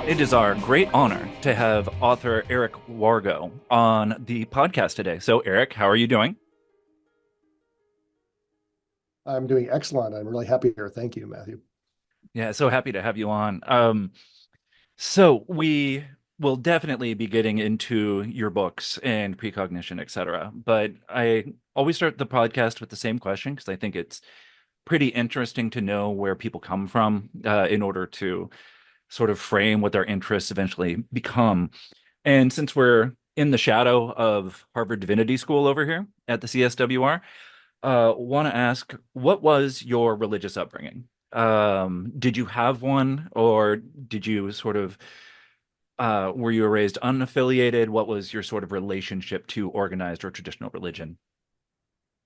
It is our great honor to have author Eric Wargo on the podcast today. So, Eric, how are you doing? I'm doing excellent. I'm really happy here. Thank you, Matthew. Yeah, so happy to have you on. So we will definitely be getting into your books and precognition, etc. But I always start the podcast with the same question because I think it's pretty interesting to know where people come from in order to sort of frame what their interests eventually become. And since we're in the shadow of Harvard Divinity School over here at the CSWR, want to ask, what was your religious upbringing? Did you have one, or did you sort of were you raised unaffiliated? What was your sort of relationship to organized or traditional religion?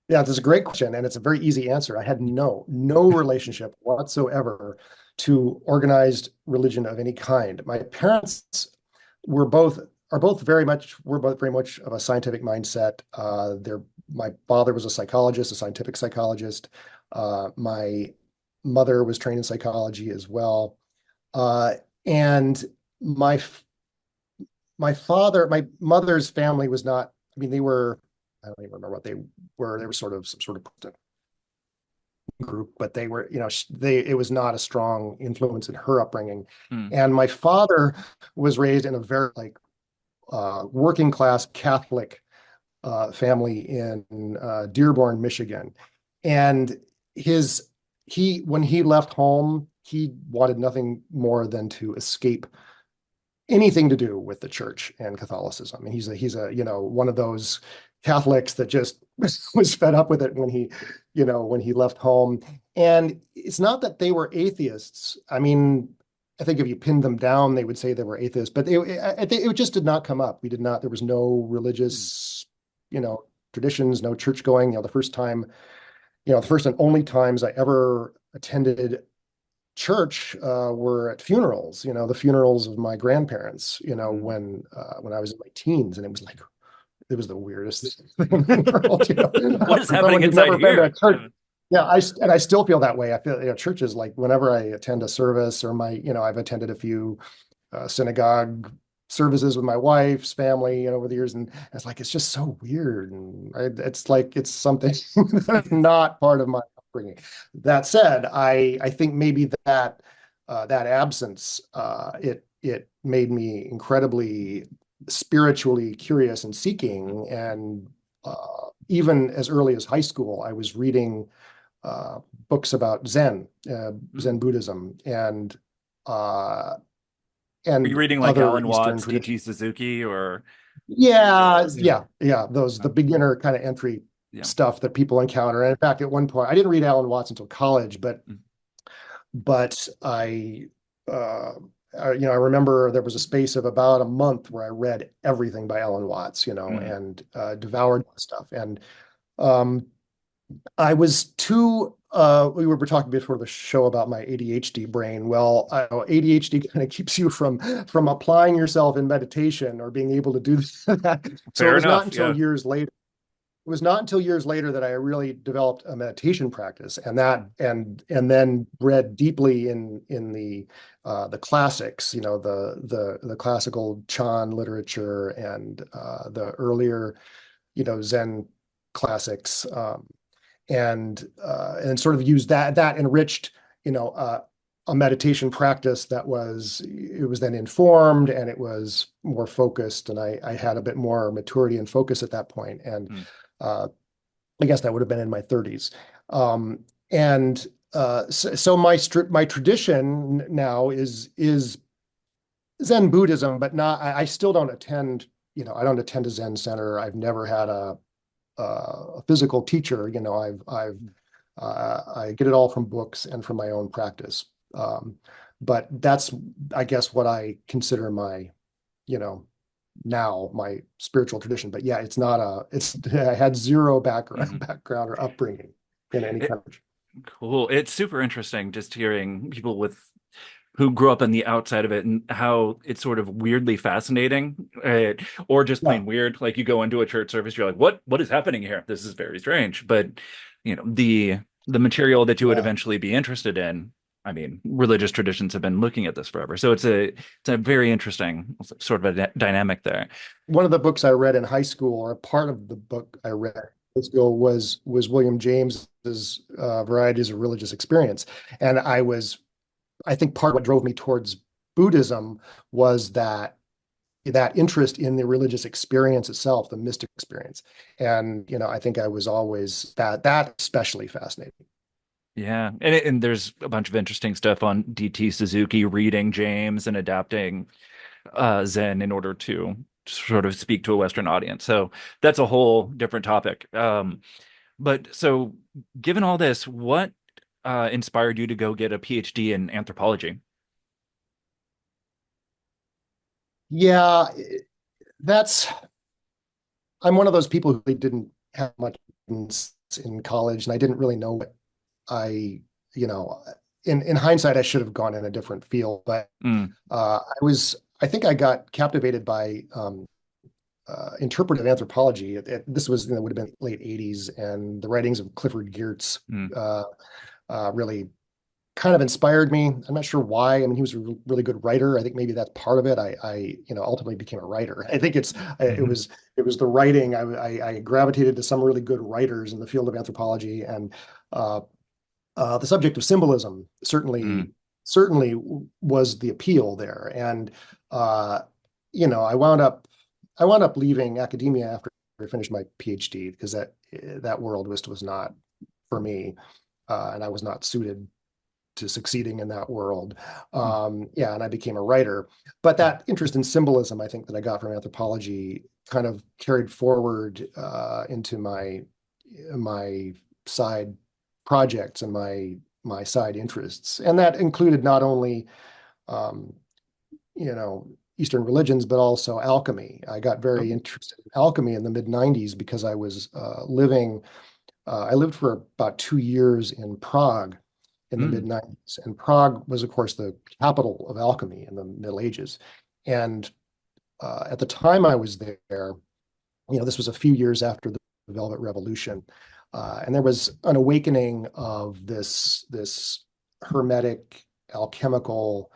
Yeah, this is a great question, and it's a very easy answer. I had no relationship whatsoever to organized religion of any kind. My parents were both are both very much were both very much of a scientific mindset. My father was a psychologist, a scientific psychologist. My mother was trained in psychology as well. And my my mother's family was not, I mean, they were, I don't even remember what they were. They were sort of some sort of group, but they were, it was not a strong influence in her upbringing. Hmm. And my father was raised in a very working class Catholic family in Dearborn, Michigan. And his, when he left home, he wanted nothing more than to escape anything to do with the church and Catholicism. And he's a one of those Catholics that just was fed up with it when he left home. And it's not that they were atheists. I mean, I think if you pinned them down, they would say they were atheists, but it just did not come up. We did not. There was no religious, traditions, no church going. The first and only times I ever attended church were at funerals, the funerals of my grandparents, Hmm. when I was in my teens, and it was the weirdest thing in the world, What is for someone happening who'd inside never been to a here? church. Yeah, I still feel that way. I feel, churches, like whenever I attend a service, or I've attended a few synagogue services with my wife's family, over the years, and it's just so weird, and it's like it's something that's not part of my upbringing. That said, I think maybe that absence, it made me incredibly spiritually curious and seeking, and even as early as high school, I was reading books about Hmm. Zen Buddhism, uh, Were you and reading like other Alan Eastern Watts, traditions. T.T. Suzuki, or Yeah, yeah, yeah. Those the beginner kind of entry yeah. stuff that people encounter. And in fact, at one point, I didn't read Alan Watts until college, Hmm. but uh, I remember there was a space of about a month where I read everything by Alan Watts, Hmm. and devoured stuff. And um, I was too, we were talking before the show about my ADHD brain. Well, ADHD kind of keeps you from applying yourself in meditation or being able to do that. So Fair enough. Yeah. it was not until years later that I really developed a meditation practice, and Hmm. then read deeply in the classics, the classical Chan literature, and the earlier, Zen classics. And sort of use that enriched, a meditation practice it was then informed, and it was more focused, and I had a bit more maturity and focus at that point. And Hmm. uh, I guess that would have been in my 30s. And so my tradition now is Zen Buddhism, but not. I still don't attend. I don't attend a Zen center. I've never had a physical teacher. I get it all from books and from my own practice. But that's, I guess, what I consider my, you know, now my spiritual tradition. But yeah, I had zero Hmm. background or upbringing in any It, kind of. cool. It's super interesting just hearing people with who grew up on the outside of it and how it's sort of weirdly fascinating, or just Yeah, plain weird. Like you go into a church service, you're like, what is happening here? This is very strange. But the material that you would yeah. eventually be interested in, I mean, religious traditions have been looking at this forever. So it's a very interesting sort of a dynamic there. One of the books I read in high school, or a part of the book I read in high school, was William James's Varieties of Religious Experience, and I think part of what drove me towards Buddhism was that interest in the religious experience itself, the mystic experience. And, I think I was always that especially fascinating. Yeah, and there's a bunch of interesting stuff on DT Suzuki reading James and adapting Zen in order to sort of speak to a Western audience. So that's a whole different topic. But so, given all this, what inspired you to go get a PhD in anthropology? Yeah, that's I'm one of those people who didn't have much in college, and I didn't really know what I, you know, in hindsight, I should have gone in a different field, but Mm, I think I got captivated by interpretive anthropology. This was, would have been late 80s, and the writings of Clifford Geertz mm, uh, really kind of inspired me. I'm not sure why. I mean, he was a really good writer. I think maybe that's part of it. Ultimately became a writer. I think mhm, it was the writing. I gravitated to some really good writers in the field of anthropology, and uh, the subject of symbolism mm, certainly was the appeal there. And uh, I wound up leaving academia after I finished my PhD because that world was not for me, and I was not suited to succeeding in that world. mm, Yeah, and I became a writer. But that interest in symbolism, I think, that I got from anthropology kind of carried forward into my side projects and my side interests, and that included not only um, Eastern religions, but also alchemy. I got oh, very interested in alchemy in the mid '90s because I was living. I lived for about 2 years in Prague in the mid mm, '90s, and Prague was, of course, the capital of alchemy in the Middle Ages. And at the time I was there, this was a few years after the Velvet Revolution, and there was an awakening of this hermetic alchemical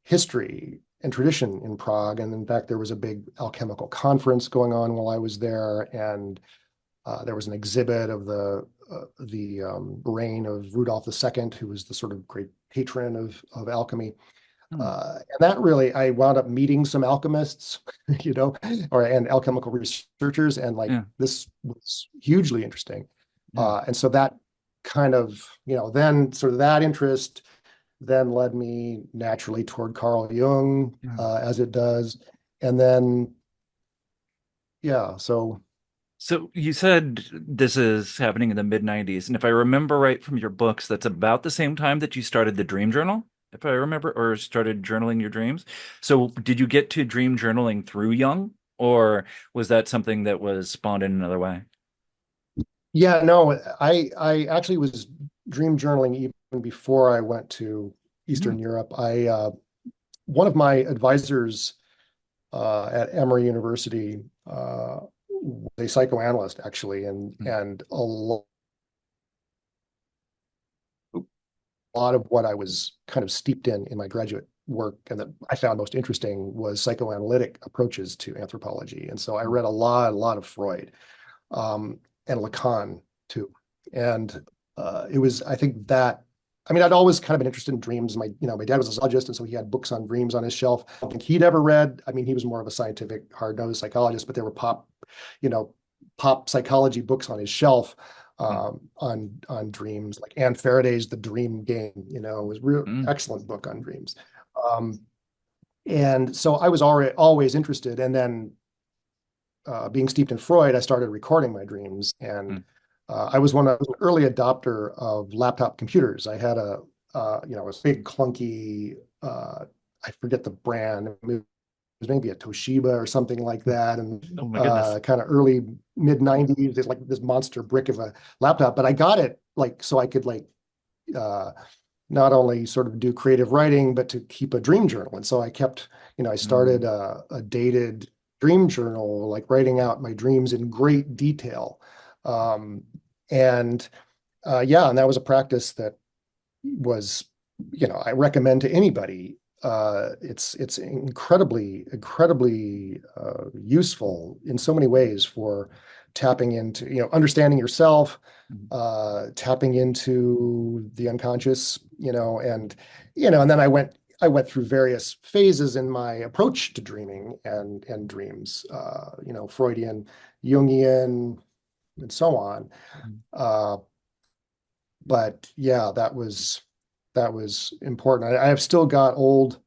history and tradition in Prague. And in fact, there was a big alchemical conference going on while I was there, and there was an exhibit of the reign of Rudolph II, who was the sort of great patron of alchemy. mm, And that really, I wound up meeting some alchemists, and alchemical researchers, and like yeah, this was hugely interesting. yeah, And so that kind of, then sort of that interest then led me naturally toward Carl Jung, yeah. as it does. And then, yeah, so So you said this is happening in the mid 90s, and if I remember right from your books, that's about the same time that you started the dream journal, if I remember, or started journaling your dreams. So did you get to dream journaling through Jung, or was that something that was spawned in another way? yeah, no, I actually was dream journaling even before I went to Mm, Eastern Europe. I One of my advisors at Emory University was a psychoanalyst actually, mm, and lot of what I was kind of steeped in my graduate work and that I found most interesting was psychoanalytic approaches to anthropology. And so I mm, read a lot of Freud, and Lacan too. And it was, I think that, I mean, I'd always kind of been interested in dreams. My dad was a psychologist, and so he had books on dreams on his shelf. I don't think he'd ever read. I mean, he was more of a scientific, hard-nosed psychologist, but there were you know, pop psychology books on his shelf mm, on dreams, like Anne Faraday's The Dream Game. Was real mm, excellent book on dreams. Um, and so I was already always interested, and then being steeped in Freud, I started recording my dreams, and mm, I was an early adopter of laptop computers. I had a big clunky, I forget the brand. It was maybe a Toshiba or something like mm. that, and Oh my goodness. kind of early mid '90s. It's like this monster brick of a laptop, but I got it like so I could uh, not only sort of do creative writing, but to keep a dream journal. And so I started Mm, a dated dream journal, like writing out my dreams in great detail. Um, and yeah, and that was a practice that was I recommend to anybody. It's incredibly useful in so many ways for tapping into, understanding yourself, Mhm. tapping into the unconscious, and then I went through various phases in my approach to dreaming and dreams, Freudian, Jungian, and so on. Mhm. Uh, but yeah, that was important. I have still got old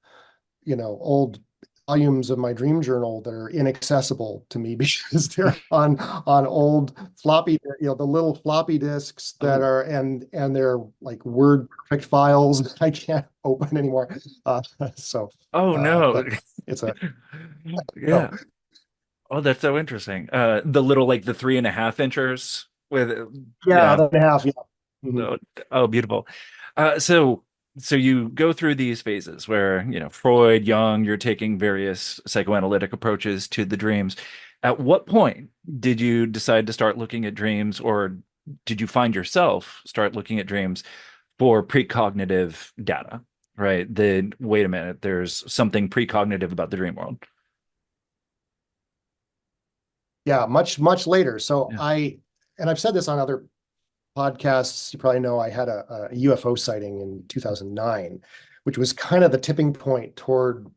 volumes of my dream journal that are inaccessible to me because they're on old floppy, the little floppy disks that Oh, are and they're like Word perfect files that I can't open anymore. Uh, so, oh no. but it's a Yeah. no, Oh, that's so interesting. The little like the 3.5 inchers with yeah, yeah. the half, yeah. Mhm. Oh, oh, beautiful. So you go through these phases where, Freud, Jung, you're taking various psychoanalytic approaches to the dreams. At what point did you decide to start looking at dreams, or did you find yourself start looking at dreams for precognitive data? Right. Wait a minute, there's something precognitive about the dream world. Yeah, much later. So Yeah. and I've said this on other podcasts. You probably know I had a UFO sighting in 2009, which was kind of the tipping point toward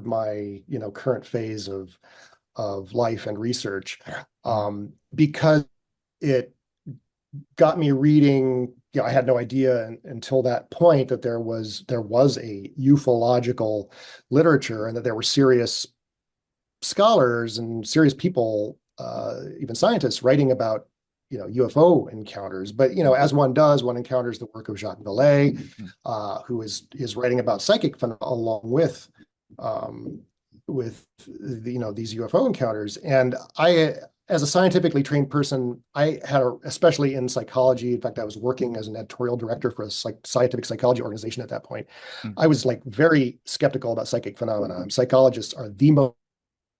my current phase of life and research, Mhm. because it got me reading. I had no idea until that point that there was a ufological literature and that there were serious scholars and serious people, even scientists, writing about UFO encounters. But as one does, one encounters the work of Jacques Vallée, who is writing about psychic phenomena along um, with these UFO encounters. And I, as a scientifically trained person, I had especially in psychology. In fact, I was working as an editorial director for a scientific psychology organization at that point. Mhm. I was like very skeptical about psychic phenomena. Psychologists are the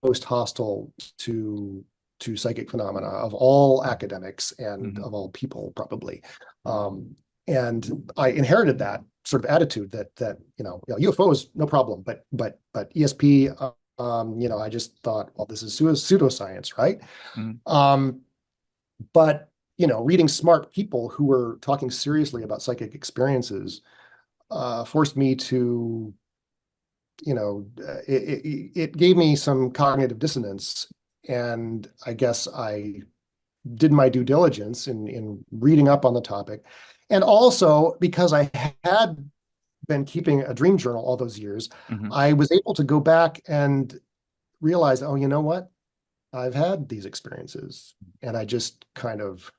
most hostile to psychic phenomena of all academics and Mhm. of all people, probably. Um, and I inherited that sort of attitude that UFOs no problem, but ESP, I just thought, well, this is pseudoscience, right? Mhm. Um, but reading smart people who were talking seriously about psychic experiences forced me to it gave me some cognitive dissonance. And I guess I did my due diligence in reading up on the topic. And also because I had been keeping a dream journal all those years, Mhm. I was able to go back and realize, oh, you know what? I've had these experiences. And I just kind of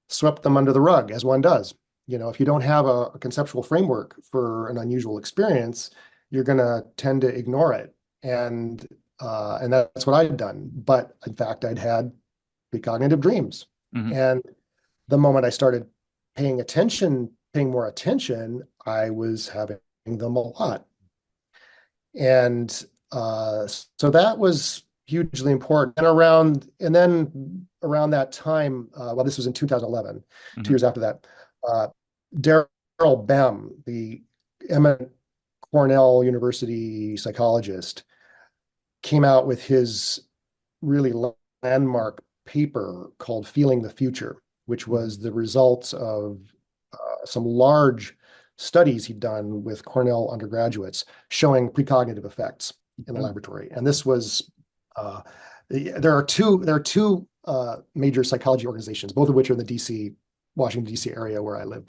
swept them under the rug, as one does. If you don't have a conceptual framework for an unusual experience, you're going to tend to ignore it. And that's what I'd done. But in fact, I'd had precognitive dreams. Mhm. And the moment I started paying more attention, I was having them a lot. And so that was hugely important. And then around that time, well, this was in 2011, two Mhm. years after that, uh, Daryl Bem, the eminent Cornell University psychologist, came out with his really landmark paper called Feeling the Future, which Mhm. was the results of some large studies he'd done with Cornell undergraduates showing precognitive effects in the Oh. laboratory. And this was there are two major psychology organizations, both of which are in the Washington, D.C. area where I live.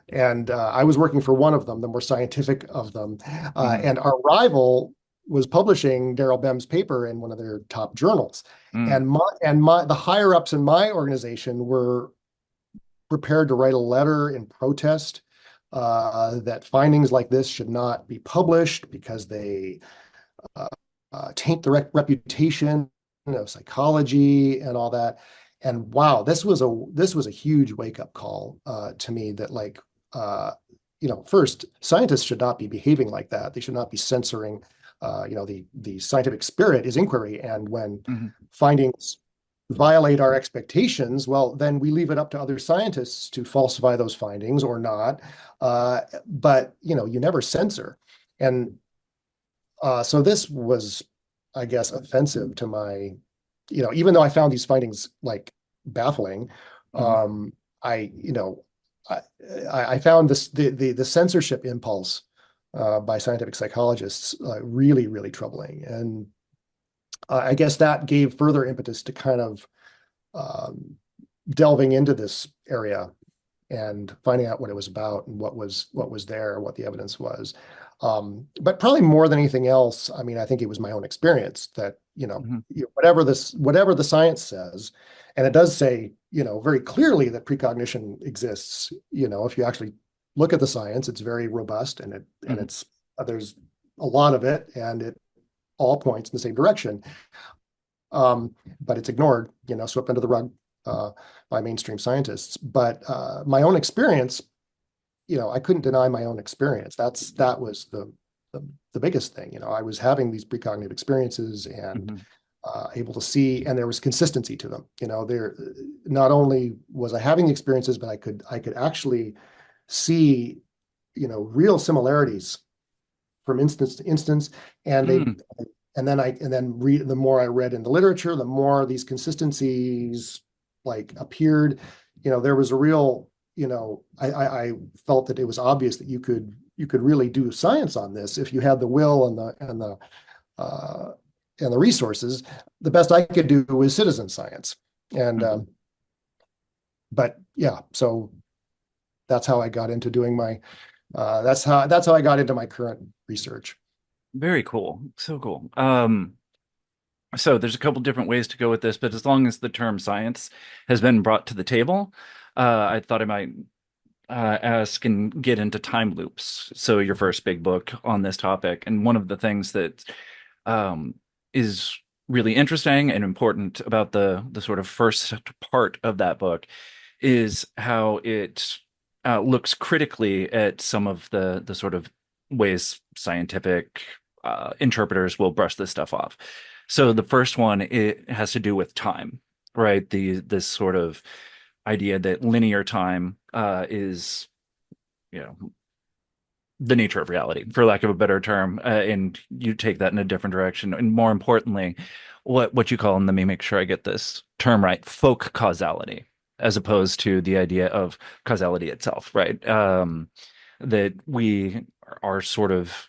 And I was working for one of them, the more scientific of them. Mhm. And our rival was publishing Daryl Bem's paper in one of their top journals. Mm. And the higher ups in my organization were prepared to write a letter in protest that findings like this should not be published because they uh, taint the reputation of psychology and all that. And wow, this was a huge wake up call to me that uh, first, scientists should not be behaving like that. They should not be censoring. The scientific spirit is inquiry, and when Mhm. findings violate our expectations, well, then we leave it up to other scientists to falsify those findings or not. But you never censor. And so this was, I guess, offensive to my, even though I found these findings like baffling, Mhm. um, I, you know, I, I found the censorship impulse by scientific psychologists really, really troubling. And I guess that gave further impetus to kind of um, delving into this area and finding out what it was about and what was there, what the evidence was. But probably more than anything else, I mean, I think it was my own experience that, Mhm. whatever the science says, and it does say, very clearly that precognition exists. If you actually look at the science, it's very robust and Mhm. it's there's a lot of it and it all points in the same direction. But it's ignored, swept under the rug uh, by mainstream scientists. But my own experience, I couldn't deny my own experience. That was the biggest thing. I was having these precognitive experiences and Mhm. able to see, and there was consistency to them. There not only was I having the experiences, but I could actually see, real similarities from instance to instance, and they Mm. and then read the more I read in the literature, the more these consistencies like appeared. There was a real, I felt that it was obvious that you could really do science on this if you had the will uh, and the resources. The best I could do was citizen science, and Mhm. but yeah, so that's how I got into doing my that's how I got into my current research. Very cool. So cool. So there's a couple different ways to go with this, but as long as the term science has been brought to the table, I thought I might ask and get into time loops. So your first big book on this topic, and one of the things that um, is really interesting and important about the sort of first part of that book is how it looks critically at some of the sort of ways scientific interpreters will brush this stuff off. So the first one, it has to do with time, right? This sort of idea that linear time is, you know, the nature of reality, for lack of a better term, and you take that in a different direction. And more importantly, what you call, and let me make sure I get this term right, folk causality, as opposed to the idea of causality itself, right? That we are sort of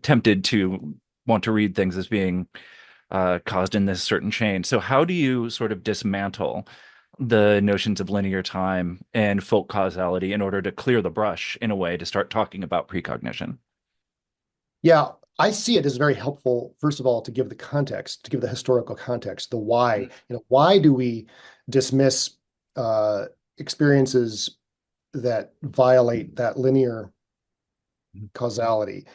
tempted to want to read things as being caused in this certain chain. So how do you sort of dismantle the notions of linear time and folk causality in order to clear the brush in a way to start talking about precognition? Yeah, I see it as very helpful, first of all, to give the context, to give the historical context, the why. Why do we dismiss uh, experiences that violate that linear causality?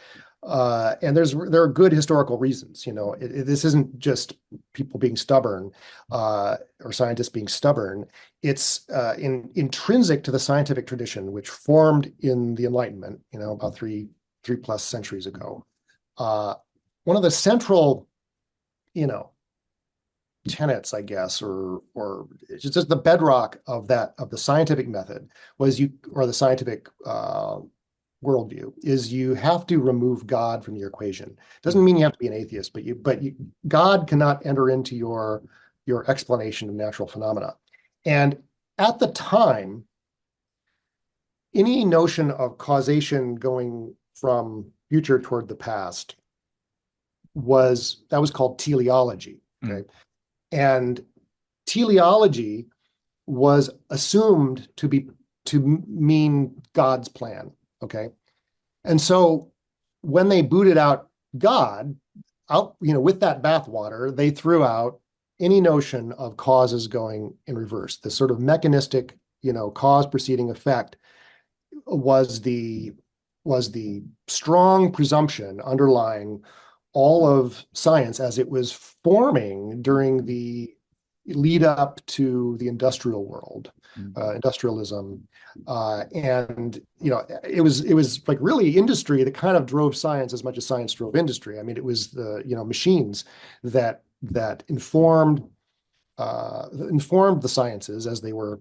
And there are good historical reasons. This isn't just people being stubborn or scientists being stubborn. It's intrinsic to the scientific tradition, which formed in the Enlightenment, about three plus centuries ago. uh, One of the central, you know, tenets, I guess, or it's just the bedrock of the scientific method or the scientific worldview is you have to remove God from your equation. Doesn't mean you have to be an atheist, but God cannot enter into your explanation of natural phenomena. And at the time, any notion of causation going from future toward the past was called teleology. Mm. Okay. And teleology was assumed to mean God's plan. Okay. And so when they booted out God out, with that bathwater, they threw out any notion of causes going in reverse. This sort of mechanistic, cause preceding effect was the strong presumption underlying all of science as it was forming during the lead up to the industrial world, Mm. industrialism, and it was like really industry that kind of drove science as much as science drove industry. I mean, it was the machines that informed. informed the sciences as they were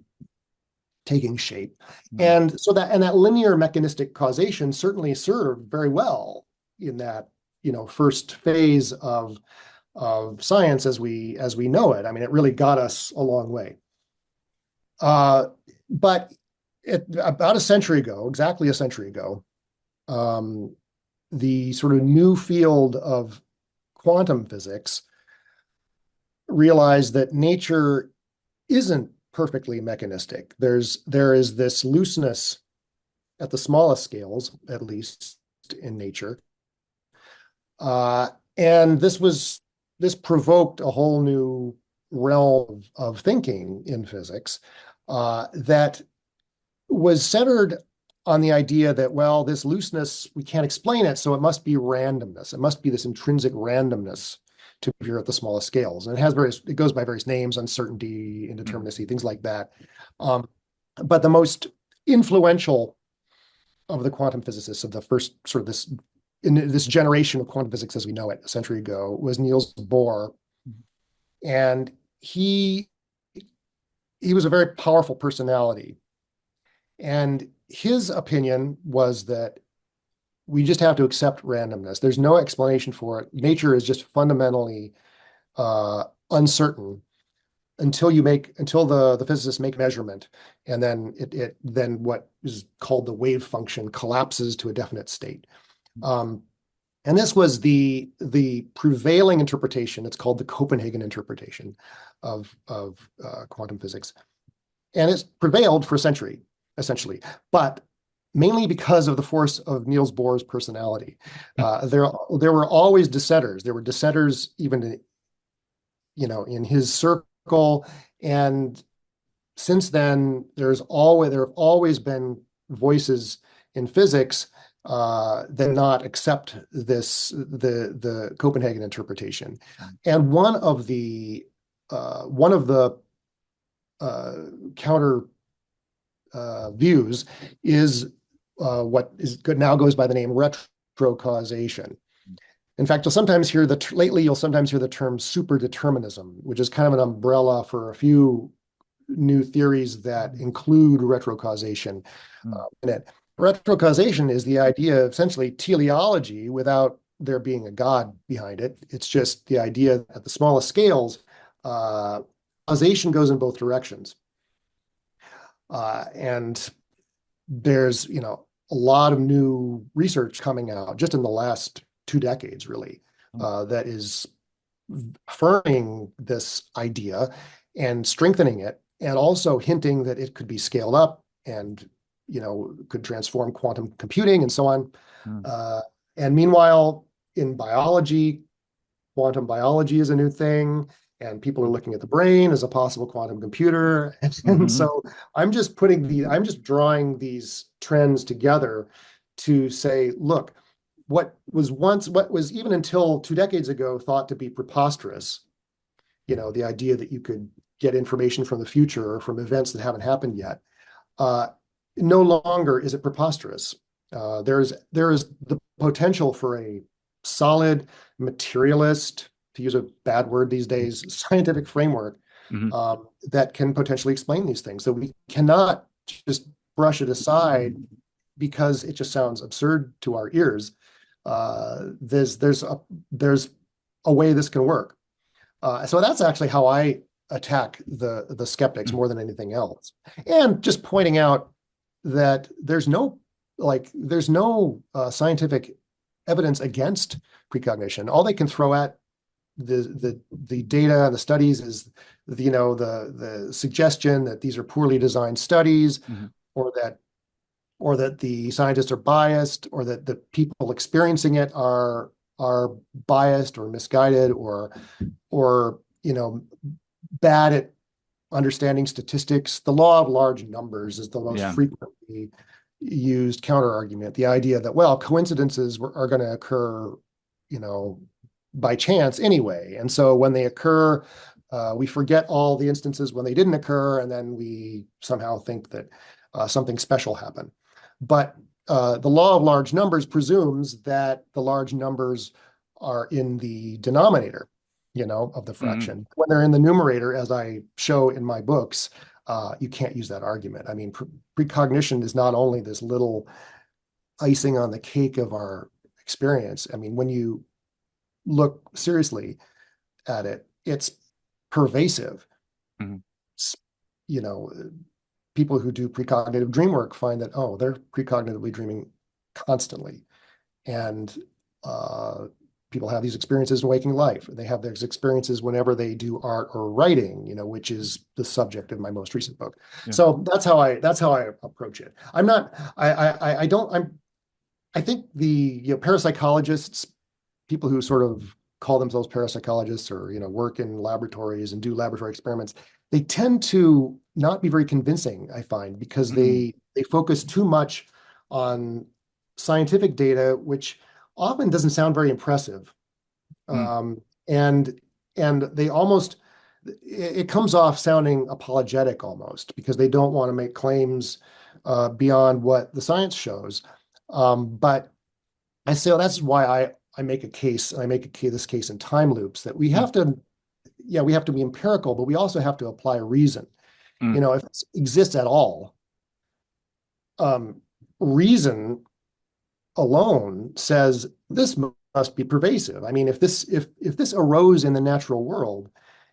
taking shape. Mm. And so that linear mechanistic causation certainly served very well in that, first phase of science as we know it. I mean, it really got us a long way. But about a century ago, exactly a century ago, um, the sort of new field of quantum physics realized that nature isn't perfectly mechanistic. There is this looseness at the smallest scales, at least in nature. Uh, and this provoked a whole new realm of thinking in physics that was centered on the idea that, well, this looseness, we can't explain it, so it must be randomness. It must be this intrinsic randomness to appear at the smallest scales. And it goes by various names, uncertainty, Mm. indeterminacy, things like that. But the most influential of the quantum physicists of the first sort of this generation of quantum physics as we know it a century ago was Niels Bohr. And he was a very powerful personality. And his opinion was that we just have to accept randomness. There's no explanation for it. Nature is just fundamentally uncertain until the physicists make a measurement, and then what is called the wave function collapses to a definite state. And this was the prevailing interpretation. It's called the Copenhagen interpretation of quantum physics, and it's prevailed for a century, essentially. But mainly because of the force of Niels Bohr's personality. There were always dissenters. There were dissenters even, in his circle. And since then, there have always been voices in physics that not accept the Copenhagen interpretation. And one of the counter views is what is good now goes by the name retrocausation. In fact, you'll sometimes hear the term superdeterminism, which is kind of an umbrella for a few new theories that include retrocausation Mm. in it. Retrocausation is the idea of essentially teleology without there being a God behind it. It's just the idea that at the smallest scales, causation goes in both directions. And there's, a lot of new research coming out just in the last 2 decades, really, that is affirming this idea and strengthening it, and also hinting that it could be scaled up and, could transform quantum computing and so on. Mm. And meanwhile, in biology, quantum biology is a new thing, and people are looking at the brain as a possible quantum computer. And Mhm. so I'm just drawing these trends together to say, look, what was even until 2 decades ago thought to be preposterous, the idea that you could get information from the future or from events that haven't happened yet, no longer is it preposterous. There is the potential for a solid materialist, to use a bad word these days, scientific framework Mhm. that can potentially explain these things. So we cannot just brush it aside because it just sounds absurd to our ears. There's a way this can work. So that's actually how I attack the skeptics more than anything else, and just pointing out that there's no scientific evidence against precognition. All they can throw at the data and the studies is the suggestion that these are poorly designed studies, Mhm. or that the scientists are biased, or that the people experiencing it are biased or misguided, or bad at understanding statistics. The law of large numbers is the most Yeah. frequently used counter argument. The idea that, well, coincidences are going to occur, by chance anyway. And so when they occur, we forget all the instances when they didn't occur, and then we somehow think that something special happened. But the law of large numbers presumes that the large numbers are in the denominator. of the Mm, fraction. When they're in the numerator, as I show in my books, you can't use that argument. I mean, precognition is not only this little icing on the cake of our experience. I mean, when you look seriously at it, it's pervasive. mm, You know, people who do precognitive dream work find that, oh, they're precognitively dreaming constantly. And uh, people have these experiences in waking life. They have these experiences whenever they do art or writing, which is the subject of my most recent book. yeah. So that's how I approach it. I'm not I don't I think the parapsychologists, people who sort of call themselves parapsychologists or work in laboratories and do laboratory experiments, they tend to not be very convincing, I find, because Mm, they focus too much on scientific data, which often doesn't sound very impressive. mm, Um, and they almost it comes off sounding apologetic almost because they don't want to make claims beyond what the science shows. But I say, well, that's why I make a case, and I make this case in time loops that we mm, have to, yeah, we have to be empirical, but we also have to apply reason. mm, If it exists at all, um, reason alone says this must be pervasive. I mean, if this arose in the natural world,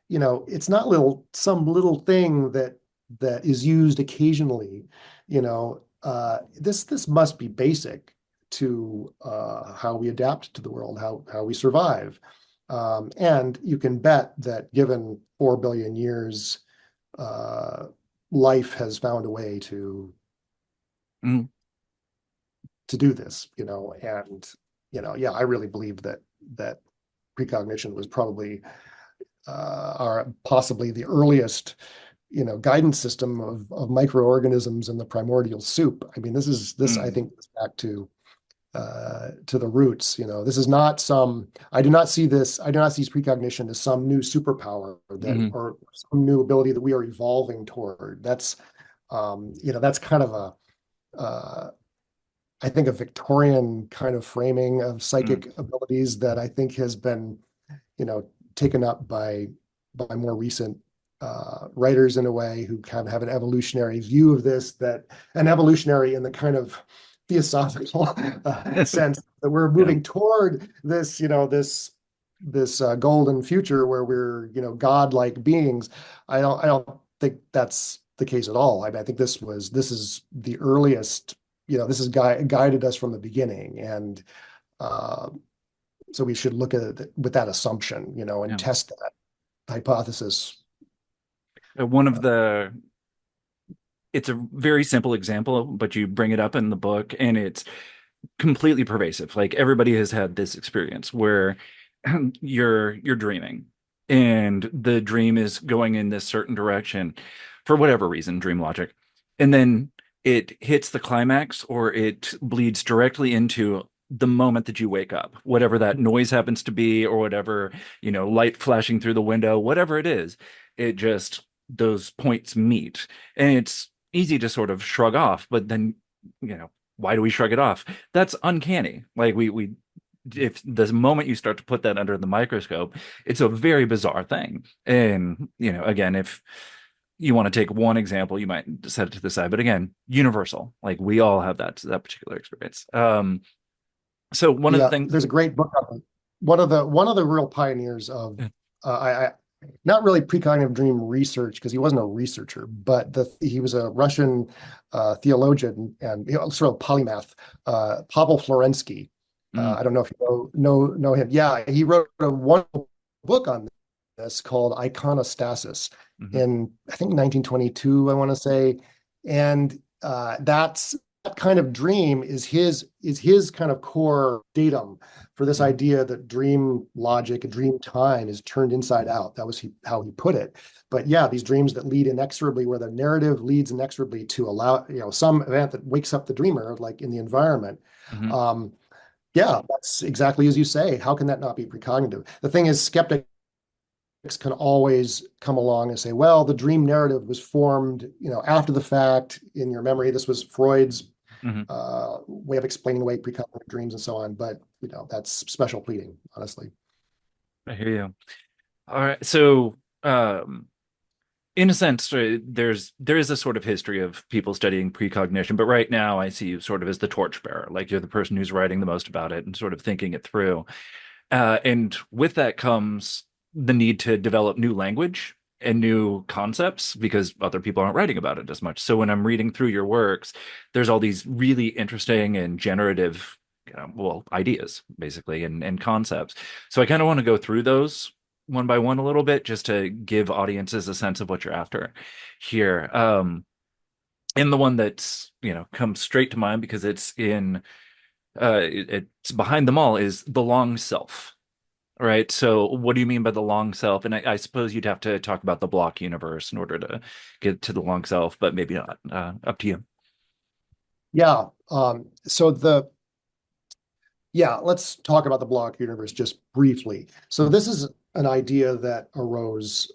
it's not some little thing that is used occasionally. This must be basic to how we adapt to the world, how we survive. And you can bet that given 4 billion years, uh, life has found a way mm, to do this, and yeah, I really believe that precognition was probably our possibly the earliest, guidance system of microorganisms in the primordial soup. I mean, this I mm, think goes back to the roots. This is not some. I do not see this. I do not see precognition as some new superpower mm, or some new ability that we are evolving toward. That's kind of I think a Victorian kind of framing of mm, psychic abilities that I think has been, taken up by more recent writers in a way who kind of have an evolutionary view of this, that an evolutionary in the kind of theosophical sense that we're yeah, moving toward this, this golden future where we're, godlike beings. I don't think that's the case at all. I mean, I think this is the earliest, this has guided us from the beginning, and uh, so we should look at it with that assumption, and yeah. test that hypothesis. One of the it's a very simple example, but you bring it up in the book, and it's completely pervasive. Like everybody has had this experience where you're dreaming, and the dream is going in this certain direction for whatever reason, dream logic, and then it hits the climax or it bleeds directly into the moment that you wake up, whatever that noise happens to be, or whatever, light flashing through the window, whatever it is, it just those points meet. And it's easy to sort of shrug off, but then, why do we shrug it off? That's uncanny. Like we if the moment you start to put that under the microscope, it's a very bizarre thing. And, again, if you want to take one example, you might set it to the side. But again, universal. Like we all have that particular experience. So one of the Yeah, things. there's a great book on it. One of the real pioneers of I not really precognitive dream research because he wasn't a researcher, but he was a Russian theologian and sort of polymath, Pavel Florensky. Mm, I don't know if you know him. Yeah, he wrote a wonderful book on this called Iconostasis mhm, in I think 1922, I want to say, and that kind of dream is his kind of core datum for this mhm, idea that dream logic and dream time is turned inside out. That was how he put it. But yeah, these dreams that lead inexorably, where the narrative leads inexorably to allow, some event that wakes up the dreamer, like in the environment. mhm, Um, yeah, that's exactly as you say. How can that not be precognitive? The thing is, skeptics can always come along and say, well, the dream narrative was formed, after the fact in your memory. This was Freud's mhm. way of explaining away precognitive dreams and so on. But that's special pleading, honestly. I hear you. All right. So, in a sense, there is a sort of history of people studying precognition, but right now I see you sort of as the torchbearer, like you're the person who's writing the most about it and sort of thinking it through. And with that comes the need to develop new language and new concepts because other people aren't writing about it as much. So when I'm reading through your works, there's all these really interesting and generative, well, ideas basically and concepts. So I kind of want to go through those one by one a little bit just to give audiences a sense of what you're after here. And the one that's, comes straight to mind because it's in it's behind them all is the long self. Right. So what do you mean by the long self? And I suppose you'd have to talk about the block universe in order to get to the long self, but maybe not. Up to you. Yeah. So let's talk about the block universe just briefly. So this is an idea that arose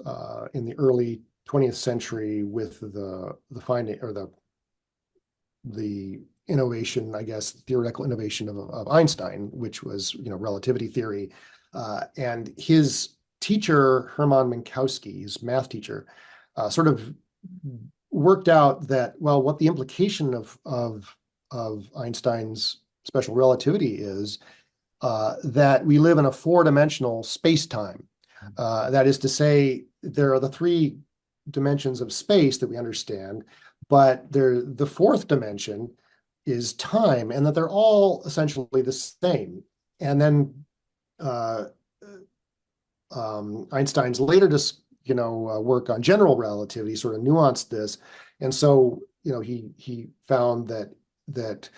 in the early 20th century with the finding or the innovation, I guess, theoretical innovation of Einstein, which was, relativity theory. And his teacher, Hermann Minkowski, his math teacher, sort of worked out that, well, what the implication of Einstein's special relativity is that we live in a four-dimensional space-time. That is to say, there are the three dimensions of space that we understand, but the fourth dimension is time, and that they're all essentially the same. And then uh, Einstein's later work on general relativity sort of nuanced this, and so he found that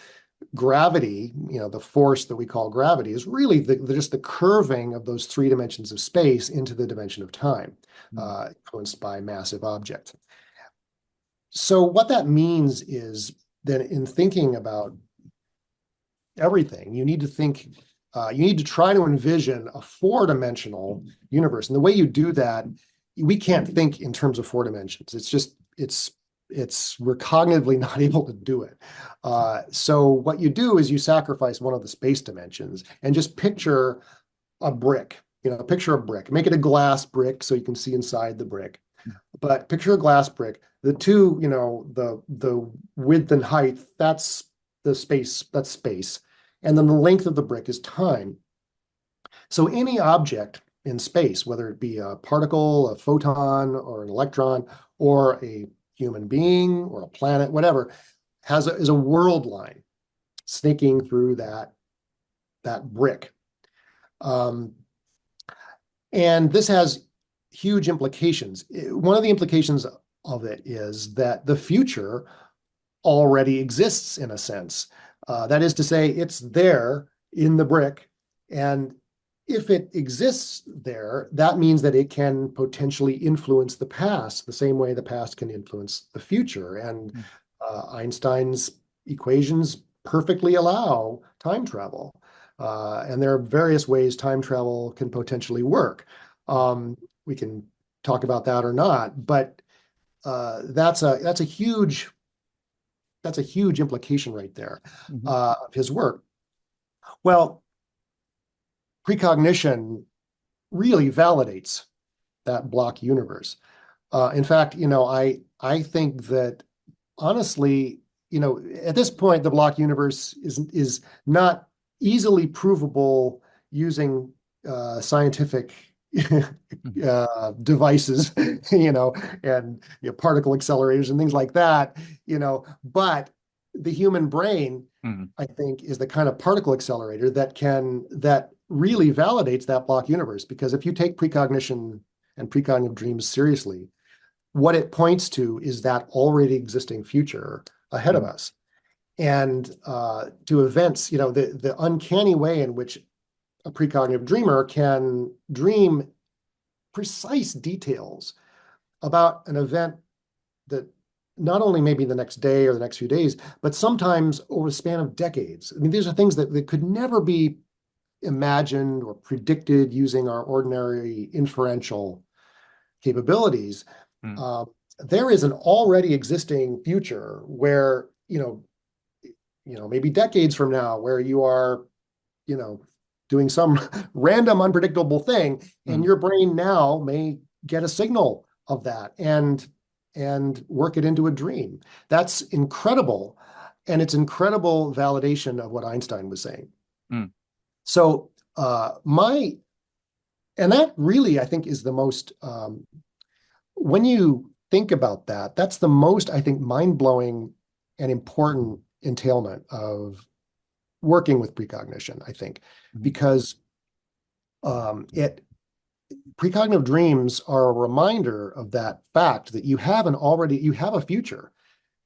gravity, the force that we call gravity, is really just the curving of those three dimensions of space into the dimension of time, influenced by massive objects. So what that means is that in thinking about everything, you need to try to envision a four-dimensional universe. And the way you do that, we can't think in terms of four dimensions. We're cognitively not able to do it. So what you do is you sacrifice one of the space dimensions and just picture a brick. Picture a brick. Make it a glass brick so you can see inside the brick. But picture a glass brick. The two, the width and height, that's the space, that's space. And then the length of the brick is time. So any object in space, whether it be a particle, a photon, or an electron, or a human being, or a planet, whatever, is a world line snaking through that brick. And this has huge implications. One of the implications of it is that the future already exists in a sense. That is to say, it's there in the brick. And if it exists there, that means that it can potentially influence the past the same way the past can influence the future. And Einstein's equations perfectly allow time travel. And there are various ways time travel can potentially work. We can talk about that or not, but that's a huge implication right there of his work. Well, precognition really validates that block universe. In fact, I think that honestly, at this point, the block universe is not easily provable using scientific devices, and particle accelerators and things like that, but the human brain, I think, is the kind of particle accelerator that really validates that block universe. Because if you take precognition and precognitive dreams seriously, what it points to is that already existing future ahead of us. And to events, the uncanny way in which a precognitive dreamer can dream precise details about an event that not only maybe the next day or the next few days, but sometimes over a span of decades. I mean, these are things that could never be imagined or predicted using our ordinary inferential capabilities. There is an already existing future where, maybe decades from now, where you are, doing some random unpredictable thing, and Mm, your brain now may get a signal of that and work it into a dream. That's incredible. And it's incredible validation of what Einstein was saying. mm, So my and that really, I think, is the most when you think about that, that's the most, I think, mind-blowing and important entailment of working with precognition, I think, mm, because it precognitive dreams are a reminder of that fact that you have a future,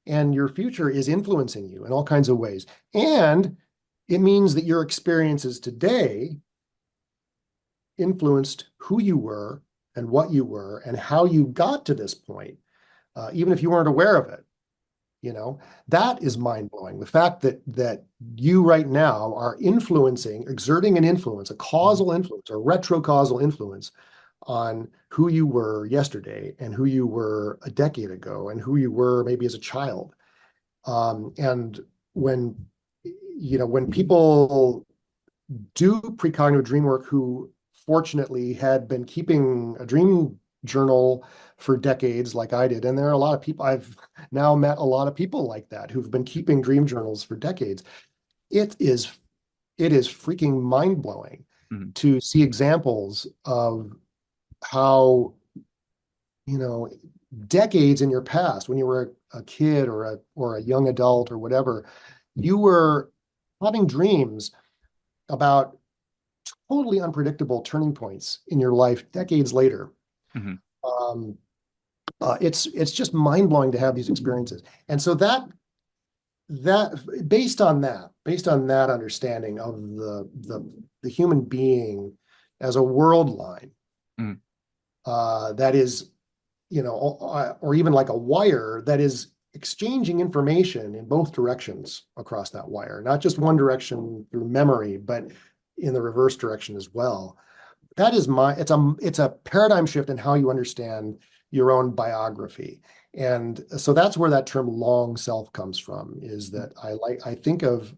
and your future is influencing you in all kinds of ways. And it means that your experiences today influenced who you were and what you were and how you got to this point, even if you weren't aware of it. You know, that is mind blowing. The fact that you right now are influencing, exerting an influence, a mm, causal influence, or retrocausal influence on who you were yesterday and who you were a decade ago and who you were maybe as a child. And when when people do precognitive dream work who fortunately had been keeping a dream journal for decades like I did. And there are a lot of people, I've now met a lot of people like that who've been keeping dream journals for decades. It is it is freaking mind-blowing mm, to see examples of how, you know, decades in your past, when you were a kid or a young adult or whatever, you were having dreams about totally unpredictable turning points in your life decades later. mm, Um, it's just mind blowing to have these experiences, and so that based on that understanding of the human being as a world line mm. that is, or even like a wire that is exchanging information in both directions across that wire, not just one direction through memory, but in the reverse direction as well. That is it's a paradigm shift in how you understand your own biography. And so that's where that term long self comes from, is that I think of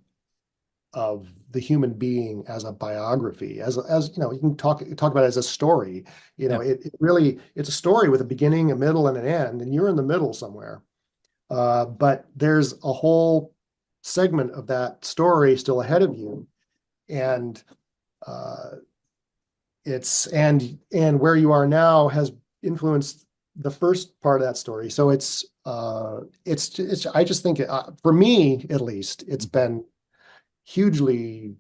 the human being as a biography, as you know, you can talk about it as a story. Yeah. It really, it's a story with a beginning, a middle, and an end, and you're in the middle somewhere. But there's a whole segment of that story still ahead of you. And uh, and where you are now has influenced the first part of that story. So it's I just think for me at least it's Mhm. been hugely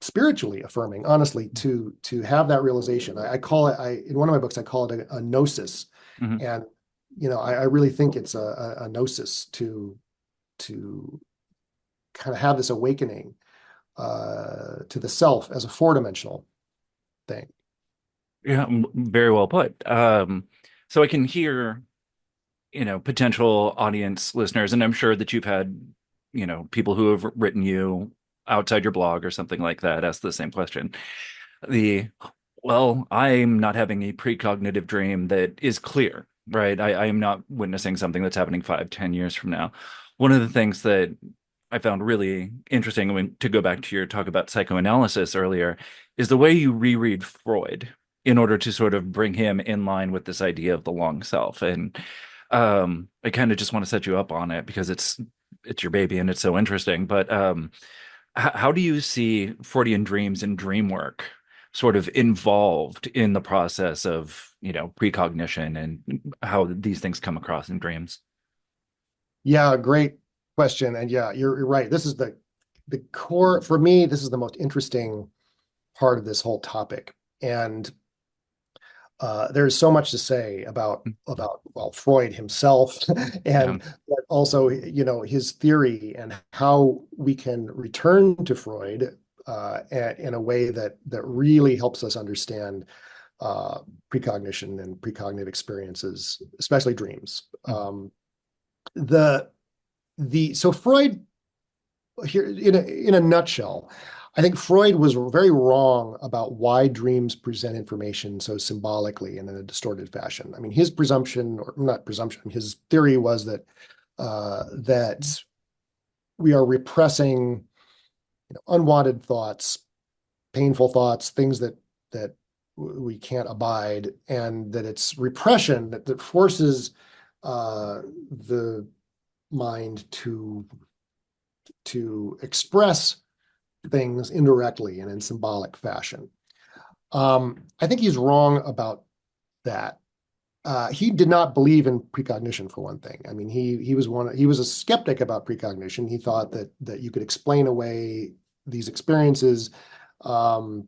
spiritually affirming, honestly, to have that realization. I call it, I in one of my books I call it a gnosis. Mhm. And I really think it's a gnosis to kind of have this awakening to the self as a four-dimensional thing. Yeah, very well put. So I can hear, potential audience listeners, and I'm sure that you've had, people who have written you outside your blog or something like that ask the same question. The, well, I'm not having a precognitive dream that is clear, right? I am not witnessing something that's happening 5, 10 years from now. One of the things that I found really interesting, to go back to your talk about psychoanalysis earlier, is the way you reread Freud in order to sort of bring him in line with this idea of the long self. And I kind of just want to set you up on it because it's your baby and it's so interesting. But how do you see Freudian dreams and dream work sort of involved in the process of, precognition and how these things come across in dreams? Yeah, great question. And yeah, you're right. This is the core for me. This is the most interesting part of this whole topic. And there's so much to say about well Freud himself, Yeah. and but also his theory and how we can return to Freud in a way that really helps us understand precognition and precognitive experiences, especially dreams. The so Freud, here in a nutshell, I think Freud was very wrong about why dreams present information so symbolically and in a distorted fashion. I mean, his presumption, or not presumption, his theory was that we are repressing unwanted thoughts painful thoughts, things that we can't abide, and that it's repression that forces the mind to express things indirectly and in symbolic fashion. I think he's wrong about that. He did not believe in precognition, for one thing. I mean, he was a skeptic about precognition. He thought that you could explain away these experiences, um,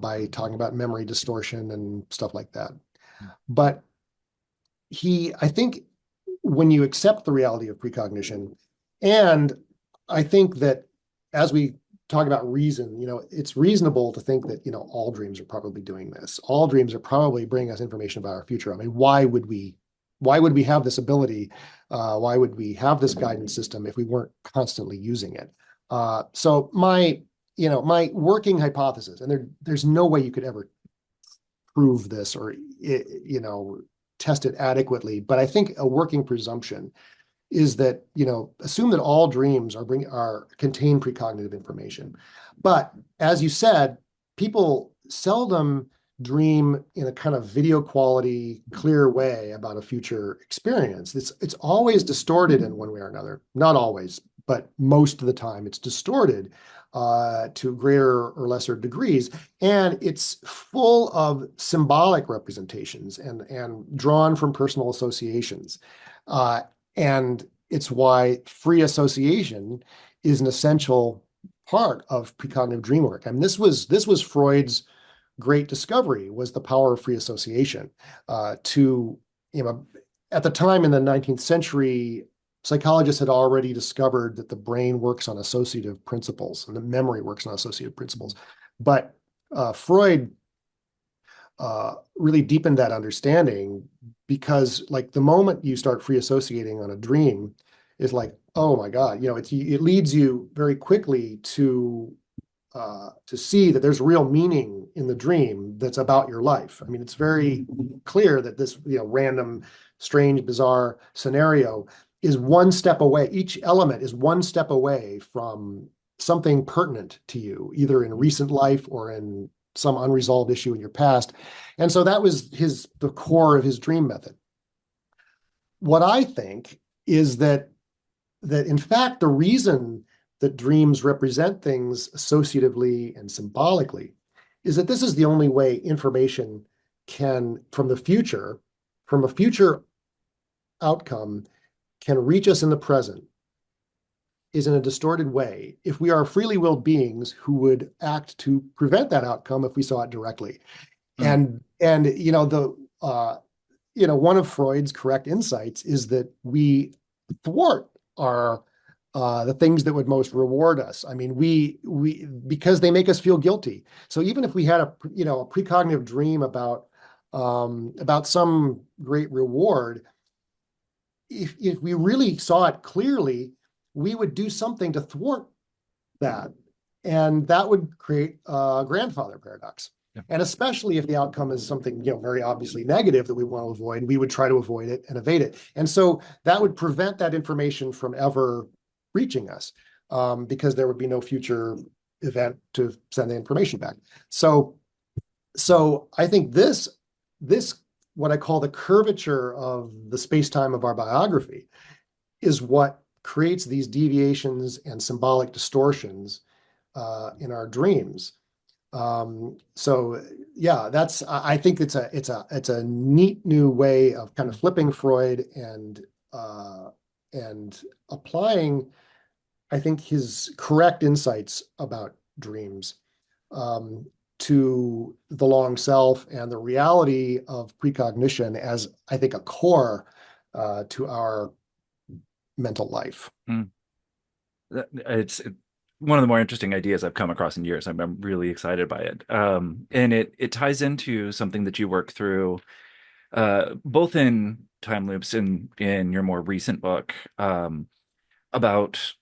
by talking about memory distortion and stuff like that. But I think when you accept the reality of precognition, and I think that as we talk about reason, it's reasonable to think that, all dreams are probably doing this. All dreams are probably bringing us information about our future. I mean, why would we have this ability? Why would we have this guidance system if we weren't constantly using it? So my working hypothesis, and there's no way you could ever prove this or, test it adequately, but I think a working presumption is that, assume that all dreams contain precognitive information. But as you said, people seldom dream in a kind of video quality, clear way about a future experience. It's always distorted in one way or another. Not always, but most of the time it's distorted to greater or lesser degrees. And it's full of symbolic representations and drawn from personal associations. And it's why free association is an essential part of precognitive dream work. I mean, this was Freud's great discovery, was the power of free association. At the time in the 19th century, psychologists had already discovered that the brain works on associative principles and the memory works on associative principles. But Freud really deepened that understanding, because like the moment you start free associating on a dream is like, oh my God, it leads you very quickly to see that there's real meaning in the dream that's about your life. I mean, it's very clear that this, random, strange, bizarre scenario is one step away. Each element is one step away from something pertinent to you, either in recent life or in some unresolved issue in your past. And so that was the core of his dream method. What I think is that in fact, the reason that dreams represent things associatively and symbolically is that this is the only way information from a future outcome, can reach us in the present, is in a distorted way if we are freely willed beings who would act to prevent that outcome if we saw it directly. Mm. And one of Freud's correct insights is that we thwart the things that would most reward us. I mean, we because they make us feel guilty. So even if we had a precognitive dream about some great reward, if we really saw it clearly, we would do something to thwart that, and that would create a grandfather paradox. Yeah. And especially if the outcome is something, very obviously negative that we want to avoid, we would try to avoid it and evade it. And so that would prevent that information from ever reaching us, because there would be no future event to send the information back. So I think this what I call the curvature of the space-time of our biography is what creates these deviations and symbolic distortions in our dreams. So yeah, I think it's a neat new way of kind of flipping Freud and applying, I think, his correct insights about dreams to the long self and the reality of precognition as, I think, a core to our mental life. Mm. It's one of the more interesting ideas I've come across in years. I'm really excited by it. And it ties into something that you work through both in Time Loops and in your more recent book, about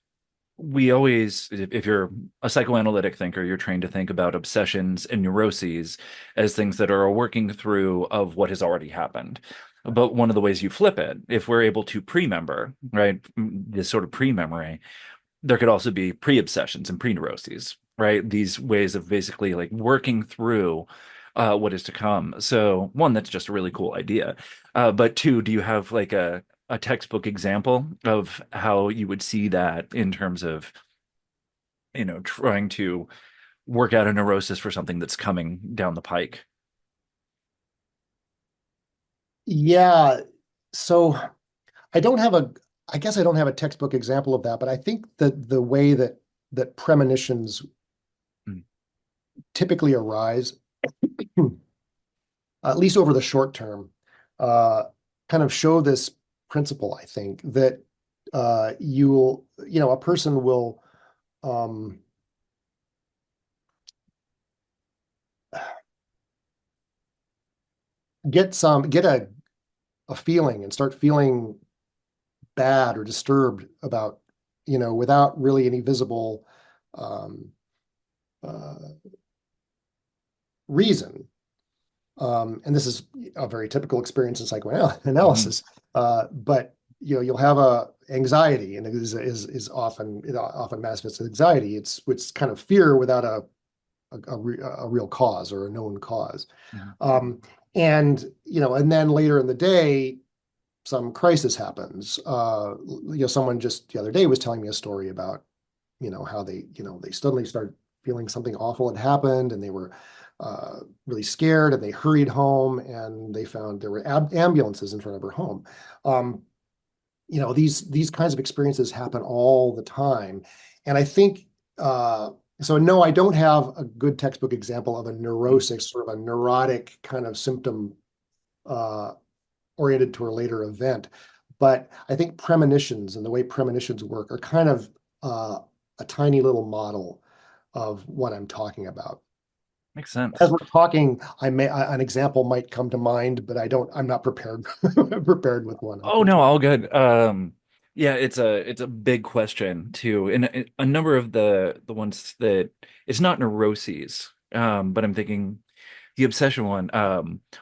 we always, if you're a psychoanalytic thinker, you're trained to think about obsessions and neuroses as things that are a working through of what has already happened. But one of the ways you flip it, if we're able to pre-member, right, this sort of pre-memory, there could also be pre-obsessions and pre-neuroses. right? These ways of basically like working through what is to come. So one, that's just a really cool idea. But two, do you have like a textbook example of how you would see that in terms of, trying to work out a neurosis for something that's coming down the pike? Yeah. So I don't have a, I guess I don't have a textbook example of that, but I think that the way that premonitions Mm. typically arise, at least over the short term, uh, kind of show this principle, I think, that a person will um, get a feeling and start feeling bad or disturbed about, without really any visible um, uh, reason. And this is a very typical experience in Mhm. psychoanalysis. But you'll have a anxiety, and it often manifests as anxiety. It's kind of fear without a real cause or a known cause. Mhm. Um, and then later in the day, some crisis happens. Someone just the other day was telling me a story about how they suddenly started feeling something awful had happened, and they were really scared, and they hurried home, and they found there were ambulances in front of her home. um, these kinds of experiences happen all the time, and I think so. No, I don't have a good textbook example of a Mhm. neurosis, sort of a neurotic kind of symptom uh, oriented to a later event. But I think premonitions and the way premonitions work are kind of uh, a tiny little model of what I'm talking about. Makes As sense. we're talking, an example might come to mind, but I'm not prepared prepared with one, Oh no, unfortunately. all good. Yeah, it's a big question too. And a number of the ones that it's not neuroses, but I'm thinking the obsession one.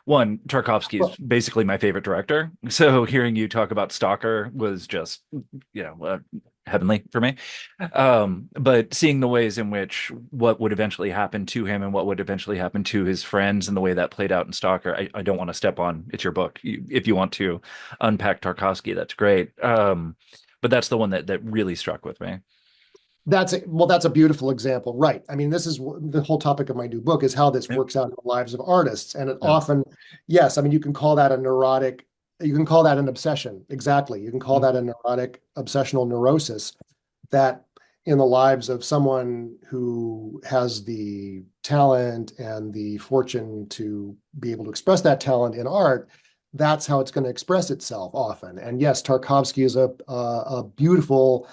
One, Tarkovsky is Well, basically my favorite director. So hearing you talk about Stalker was just, heavenly for me. But seeing the ways in which what would eventually happen to him and what would eventually happen to his friends and the way that played out in Stalker, I don't want to step on. It's your book. If you want to unpack Tarkovsky, that's great. But that's the one that really struck with me. that's a beautiful example, right? I mean, this is the whole topic of my new book is how this Yep. works out in the lives of artists, and it Yep. often, yes, I mean, you can call that a neurotic, you can call that an obsession, exactly. You can call Mm. that a neurotic obsessional neurosis that in the lives of someone who has the talent and the fortune to be able to express that talent in art, that's how it's going to express itself often. And yes, Tarkovsky is a beautiful,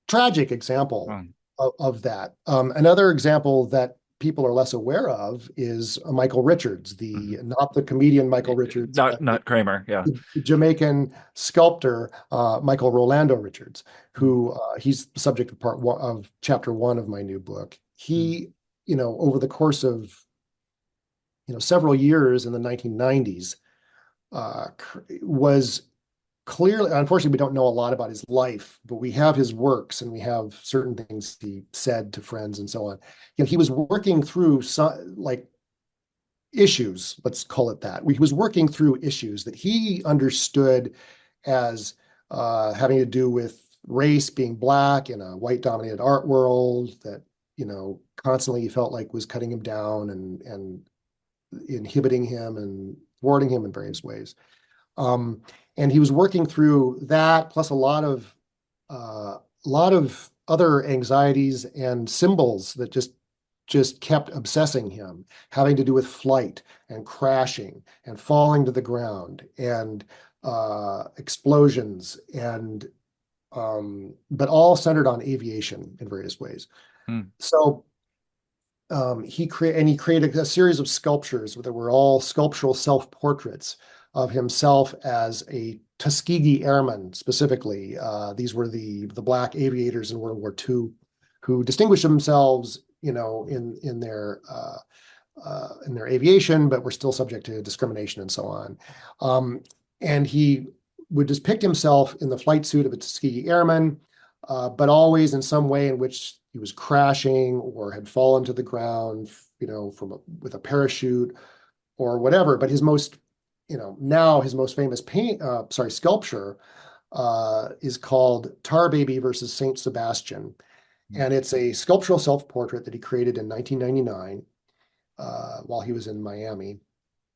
tragic example Um, of that. Another example that people are less aware of is Michael Richards, the mhm. not the comedian Michael Richards, Not but the not Kramer, yeah. Jamaican sculptor Michael Rolando Richards, Mm. who he's the subject of part one of chapter one of my new book. Mm. He, over the course of several years in the 1990s, was clearly, unfortunately, we don't know a lot about his life, but we have his works and we have certain things he said to friends and so on. He was working through some like issues, let's call it that. He was working through issues that he understood as having to do with race, being black in a white dominated art world that, constantly he felt like was cutting him down and inhibiting him and thwarting him in various ways. Um, and he was working through that plus a lot of other anxieties and symbols that just kept obsessing him, having to do with flight and crashing and falling to the ground and explosions and but all centered on aviation in various ways. Mm. So he created a series of sculptures that were all sculptural self-portraits of himself as a Tuskegee Airman, specifically. These were the black aviators in World War II who distinguished themselves, in their aviation, but were still subject to discrimination and so on. And he would depict himself in the flight suit of a Tuskegee Airman, but always in some way in which he was crashing or had fallen to the ground, with a parachute or whatever. But his most, now his most famous sculpture is called Tar Baby versus Saint Sebastian. And it's a sculptural self-portrait that he created in 1999 while he was in Miami.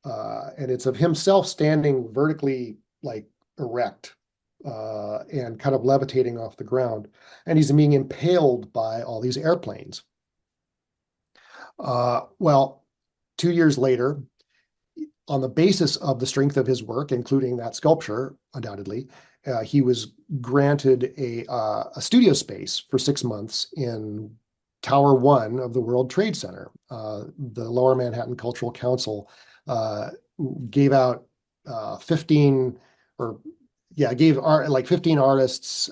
And it's of himself standing vertically, like erect, and kind of levitating off the ground. And he's being impaled by all these airplanes. Well, 2 years later, on the basis of the strength of his work, including that sculpture, undoubtedly, he was granted a studio space for 6 months in Tower One of the World Trade Center. The Lower Manhattan Cultural Council gave out 15 or yeah, gave like 15 artists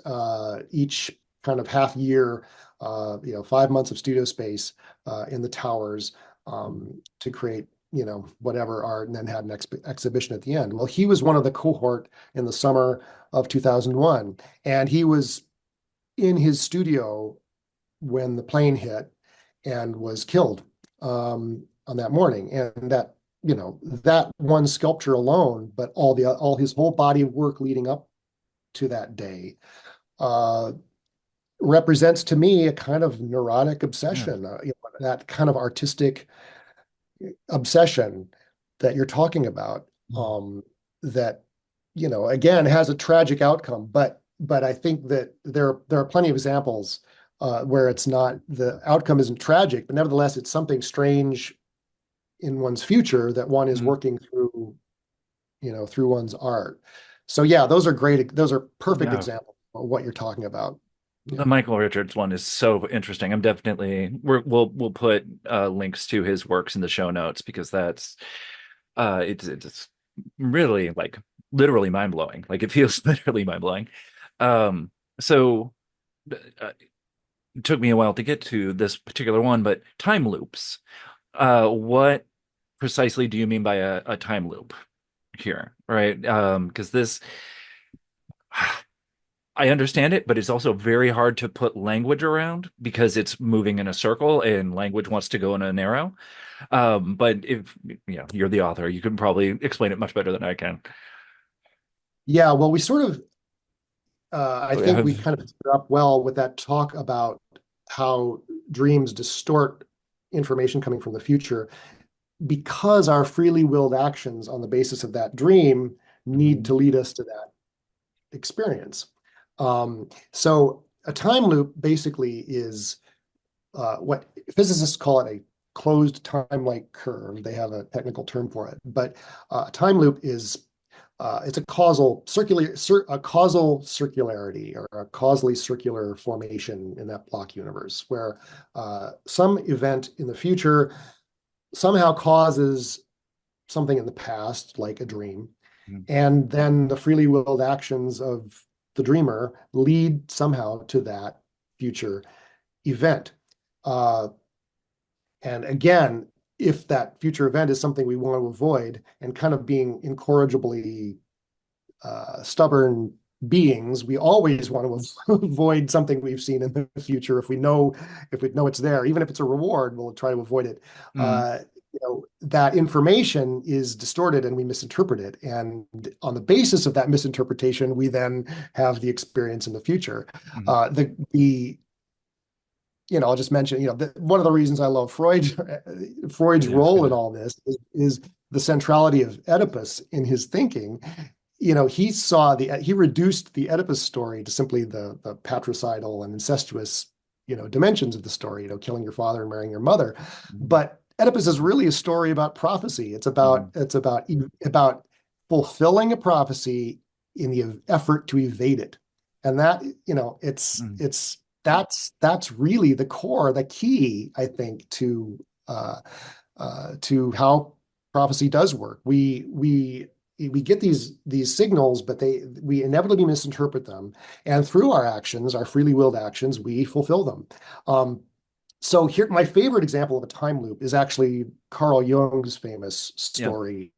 each kind of half year, 5 months of studio space in the towers to create whatever art, and then had an exhibition at the end. Well, he was one of the cohort in the summer of 2001, and he was in his studio when the plane hit and was killed on that morning. And that one sculpture alone, but all his whole body of work leading up to that day represents to me a kind of neurotic Yeah. obsession, that kind of artistic obsession that you're talking about, that again has a tragic outcome, but I think that there are plenty of examples where it's not, the outcome isn't tragic, but nevertheless it's something strange in one's future that one is Mhm. working through, through one's art. So yeah, those are perfect Yeah. examples of what you're talking about. Yeah. The Michael Richards one is so interesting. We'll put links to his works in the show notes because it's really like literally mind blowing. Like it feels literally mind blowing. So it took me a while to get to this particular one, but time loops. What precisely do you mean by a time loop here, right? Because this I understand it, but it's also very hard to put language around because it's moving in a circle and language wants to go in an arrow. But if you're the author, you can probably explain it much better than I can. Yeah, well, we sort of, I So we think we have, kind of set up well with that talk about how dreams distort information coming from the future, because our freely willed actions on the basis of that dream need to Mhm. lead us to that experience. So a time loop basically is what physicists call it, a closed time-like curve. They have a technical term for it, but a time loop is it's a causal circularity, or a causally circular formation in that block universe, where some event in the future somehow causes something in the past, like a dream, Mhm. and then the freely willed actions of the dreamer lead somehow to that future event. Uh, and again, if that future event is something we want to avoid, and kind of being incorrigibly stubborn beings, we always want to avoid something we've seen in the future. If we know it's there, even if it's a reward, we'll try to avoid it. Mhm. That information is distorted and we misinterpret it. And on the basis of that misinterpretation, we then have the experience in the future. Mhm. The I'll just mention, one of the reasons I love Freud's Yeah, role in all this is the centrality of Oedipus in his thinking. He reduced the Oedipus story to simply the patricidal and incestuous, dimensions of the story, killing your father and marrying your mother. Mhm. But Oedipus is really a story about prophecy. It's about Mhm. fulfilling a prophecy in the effort to evade it. And that, Mhm. that's really the core, the key, I think, to how prophecy does work. We get these signals, but we inevitably misinterpret them, and through our actions, our freely willed actions, we fulfill them. So here, my favorite example of a time loop is actually Carl Jung's famous Yeah. story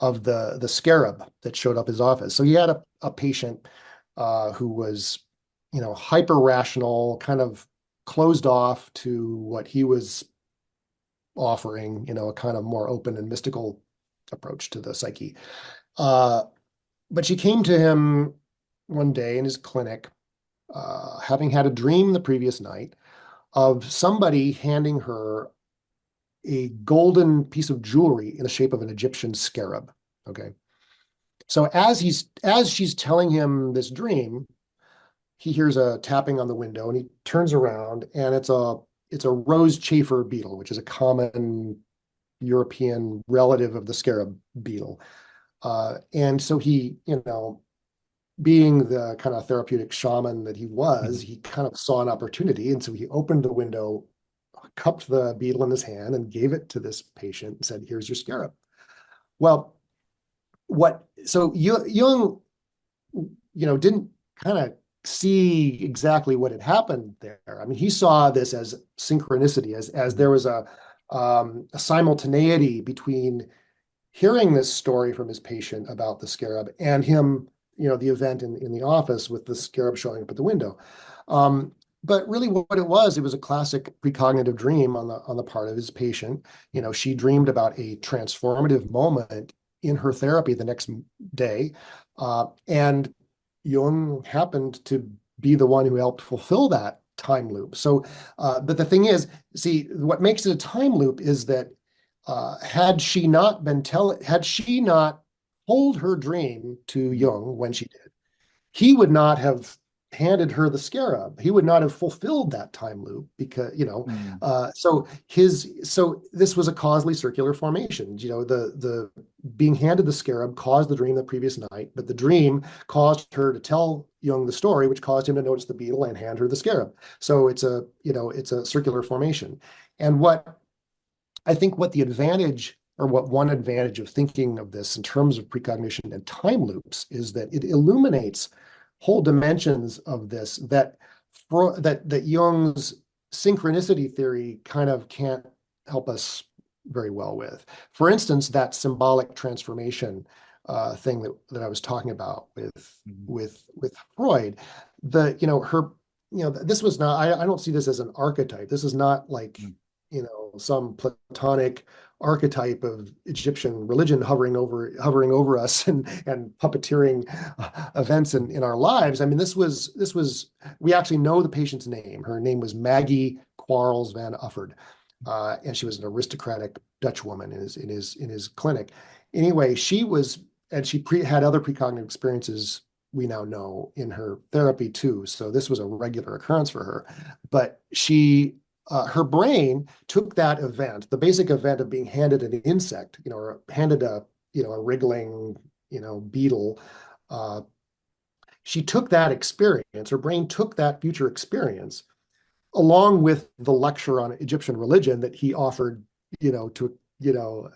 of the scarab that showed up his office. So he had a patient who was, hyper rational, kind of closed off to what he was offering, a kind of more open and mystical approach to the psyche. Uh, but she came to him one day in his clinic, having had a dream the previous night of somebody handing her a golden piece of jewelry in the shape of an Egyptian scarab. Okay. So as she's telling him this dream, he hears a tapping on the window and he turns around and it's a rose chafer beetle, which is a common European relative of the scarab beetle. And so he, being the kind of therapeutic shaman that he was, Mhm. he kind of saw an opportunity. And so he opened the window, cupped the beetle in his hand, and gave it to this patient and said, "Here's your scarab." Well, Jung, didn't kind of see exactly what had happened there. I mean, he saw this as synchronicity, as Mhm. there was a simultaneity between hearing this story from his patient about the scarab and him, the event in the office with the scarab showing up at the window. Um, but really what it was a classic precognitive dream on the part of his patient. She dreamed about a transformative moment in her therapy the next day. And Jung happened to be the one who helped fulfill that time loop. So, but the thing is, see, what makes it a time loop is that had she not told her dream to Mhm. Jung when she did, he would not have handed her the scarab. He would not have fulfilled that time loop because, Mhm. so this was a causally circular formation. The being handed the scarab caused the dream the previous night, but the dream caused her to tell Jung the story, which caused him to notice the beetle and hand her the scarab. So it's a circular formation. And what the advantage or what one advantage of thinking of this in terms of precognition and time loops is that it illuminates whole dimensions of this that Jung's synchronicity theory kind of can't help us very well with. For instance, that symbolic transformation thing that I was talking about Mhm. with Freud, the her this was not I don't see this as an archetype. This is not like Mhm. some Platonic archetype of Egyptian religion hovering over us and puppeteering events in our lives. I mean, this was we actually know the patient's name. Her name was Maggie Quarles van Ufford, and she was an aristocratic Dutch woman in his clinic. Anyway, had other precognitive experiences we now know in her therapy too. So this was a regular occurrence for her, but her brain took that event, the basic event of being handed an insect, or handed a wriggling, beetle. Uh, she took that experience, her brain took that future experience along with the lecture on Egyptian religion that he offered, to,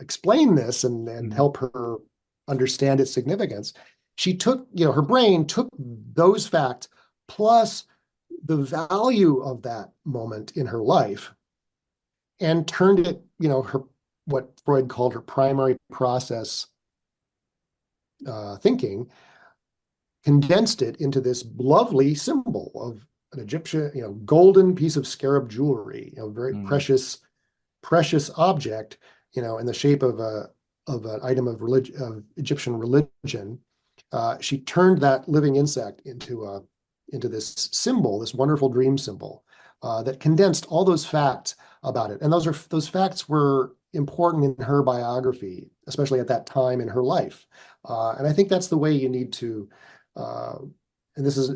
explain this and Mhm. help her understand its significance. She took, her brain took those facts plus the value of that moment in her life and turned it, her what Freud called her primary process thinking, condensed it into this lovely symbol of an Egyptian, golden piece of scarab jewelry, very Mhm. precious object, in the shape of an item of religion, of Egyptian religion. She turned that living insect into this symbol, this wonderful dream symbol that condensed all those facts about it. And those facts were important in her biography, especially at that time in her life. And I think that's the way you need to, uh, and this is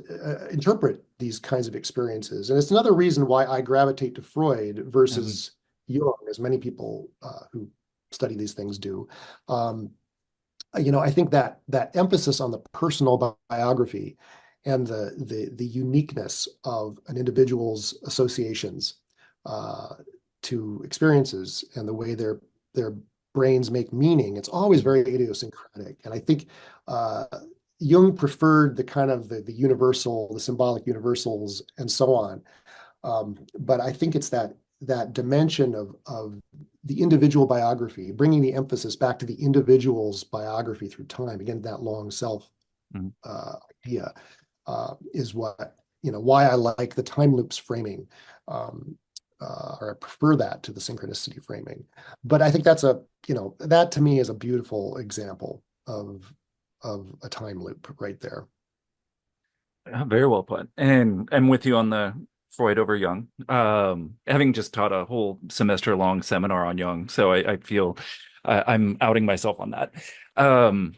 interpret these kinds of experiences. And it's another reason why I gravitate to Freud Mhm. versus Jung, as many people who study these things do. Um, I think that emphasis on the personal biography and the uniqueness of an individual's associations uh, to experiences and the way their brains make meaning, it's always Mhm. very idiosyncratic. And I think uh, Jung preferred the kind of the universal, the symbolic universals, and so on. But I think it's that dimension of the individual biography, bringing the emphasis back to the individual's biography through time. Again, that long self Mhm. uh, idea is what why I like the time loops framing, or I prefer that to the synchronicity framing. But I think that to me is a beautiful example of a time loop right there. Very well put. And I'm with you on the Freud over Jung. Having just taught a whole semester long seminar on Jung, so I feel I'm outing myself on that. Um,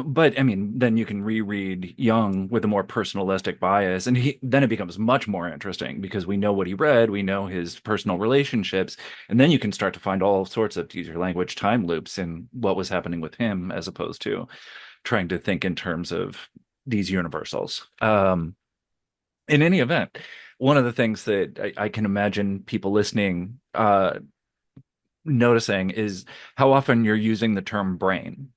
but I mean, then you can reread Jung with a more personalistic bias, and then it becomes much more interesting because we know what he read, we know his personal relationships, and then you can start to find all sorts of, to use your language, time loops in what was happening with him, as opposed to trying to think in terms of these universals. In any event, one of the things that I can imagine people listening noticing is how often you're using the term brain,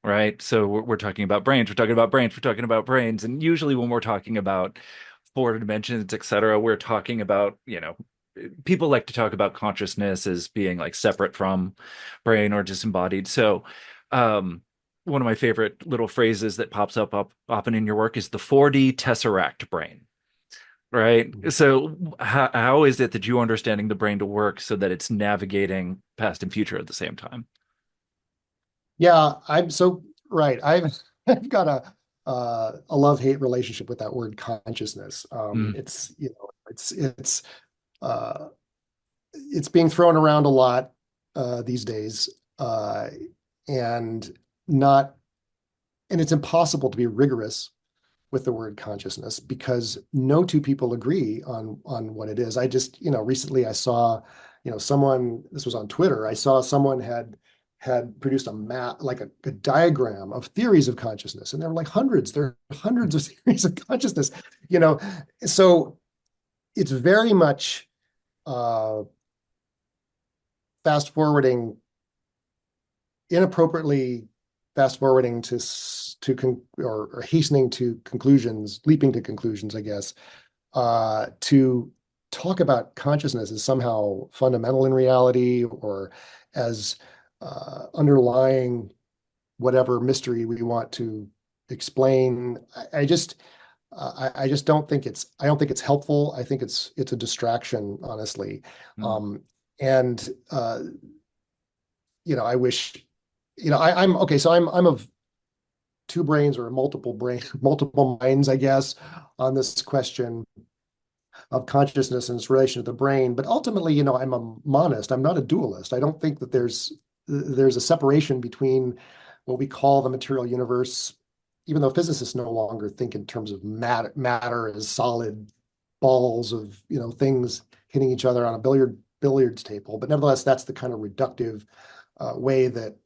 right? So we're talking about brains, we're talking about brains, we're talking about brains. And usually when we're talking about four dimensions, et cetera, we're talking about, people like to talk about consciousness as being like separate from brain or disembodied. So, um, one of my favorite little phrases that pops up often in your work is the 4D tesseract brain, right? So, how is it that you are understanding the brain to work so that it's navigating past and future at the same time? Yeah, I'm so right. I've got a love-hate relationship with that word consciousness. Mm, Uh, it's being thrown around a lot these days, and not and it's impossible to be rigorous with the word consciousness because no two people agree on what it is. I just, recently I saw, someone, this was on Twitter, I saw someone had produced a map, like a diagram of theories of consciousness, and there are hundreds of theories of consciousness, you know. So it's very much uh, fast forwarding, inappropriately fast forwarding or hastening to conclusions, leaping to conclusions, I guess, to talk about consciousness as somehow fundamental in reality or as underlying whatever mystery we want to explain. I just I don't think it's helpful. I think it's a distraction, honestly. mm, Um, and I wish, I'm okay. So I'm of two brains or multiple minds, I guess, on this question of consciousness and its relation to the brain. But ultimately, I'm a monist. I'm not a dualist. I don't think that there's a separation between what we call the material universe, even though physicists no longer think in terms of matter as solid balls of things hitting each other on a billiards table. But nevertheless, that's the kind of reductive way that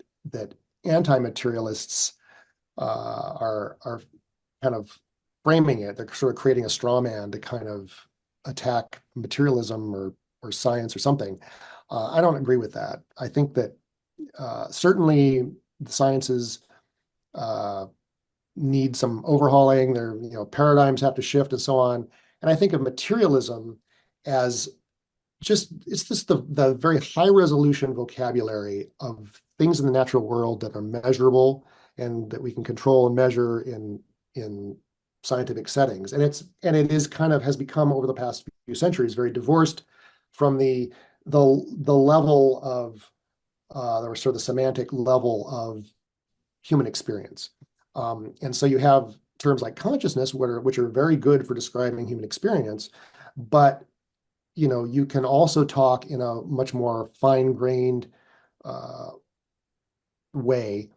anti-materialists are kind of framing it. They're sort of creating a straw man to kind of attack materialism or science or something. I don't agree with that. I think that certainly the sciences uh, need some overhauling. Their paradigms have to shift and so on. And I think of materialism as it's just the very high resolution vocabulary of things in the natural world that are measurable and that we can control and measure in scientific settings. And it is kind of has become over the past few centuries very divorced from the level of the sort of the semantic level of human experience. And so you have terms like consciousness, which are very good for describing human experience, but you can also talk in a much more fine-grained uh, way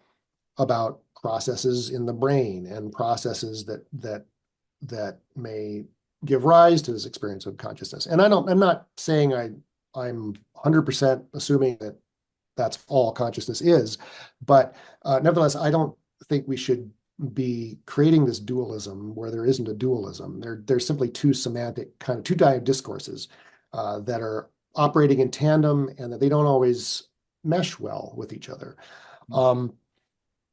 about processes in the brain and processes that may give rise to this experience of consciousness. And I'm not saying I'm 100% assuming that that's all consciousness is, but nevertheless, I don't think we should be creating this dualism where there isn't a dualism. There's simply two dialectic discourses that are operating in tandem and that they don't always mesh well with each other. Um,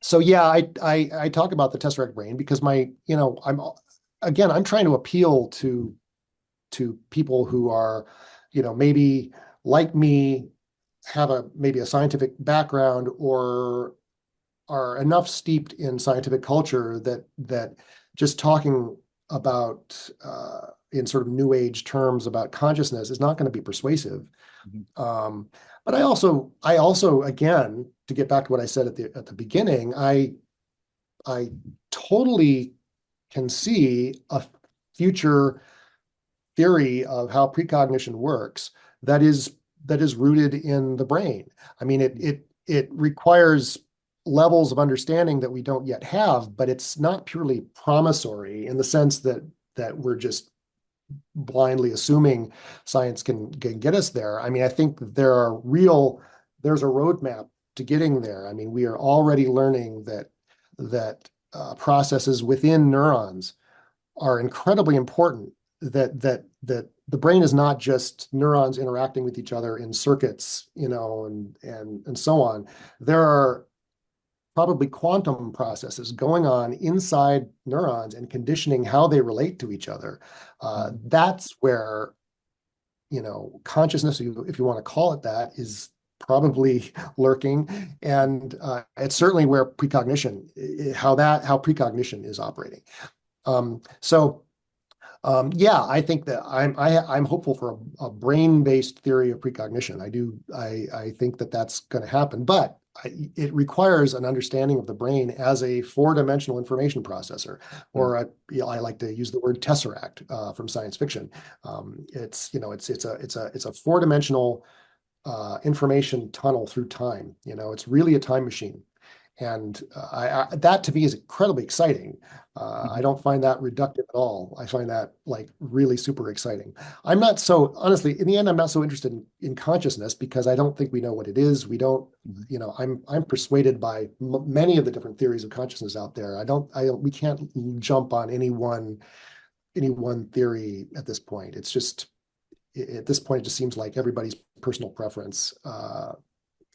so yeah, I talk about the tesseract brain because I'm trying to appeal to people who are, maybe like me, have maybe a scientific background or are enough steeped in scientific culture that just talking in sort of new age terms about consciousness is not going to be persuasive. Mhm. Um, but I also, again, to get back to what I said at the beginning, I totally can see a future theory of how precognition works that is that is rooted in the brain. I mean, it requires levels of understanding that we don't yet have, but it's not purely promissory in the sense that we're just blindly assuming science can get us there. I mean, I think there's a roadmap to getting there. I mean, we are already learning that processes within neurons are incredibly important. That the brain is not just neurons interacting with each other in circuits, and so on. There are probably quantum processes going on inside neurons and conditioning how they relate to each other. Mhm. That's where, consciousness, if you want to call it that, is probably lurking. And it's certainly where precognition, how precognition is operating. So yeah, I think that I'm hopeful for a brain-based theory of precognition. I think that that's going to happen, but it requires an understanding of the brain as a four-dimensional information processor, Mhm. or I like to use the word tesseract from science fiction. It's a four-dimensional information tunnel through time. It's really a time machine. And that to me is incredibly exciting. I Mhm. don't find that reductive at all. I find that like really super exciting. I'm not so, honestly, in the end, I'm not so interested in consciousness because I don't think we know what it is. We don't, Mhm. I'm persuaded by many of the different theories of consciousness out there. We can't jump on any one theory at this point. It's just, at this point, it just seems like everybody's personal preference.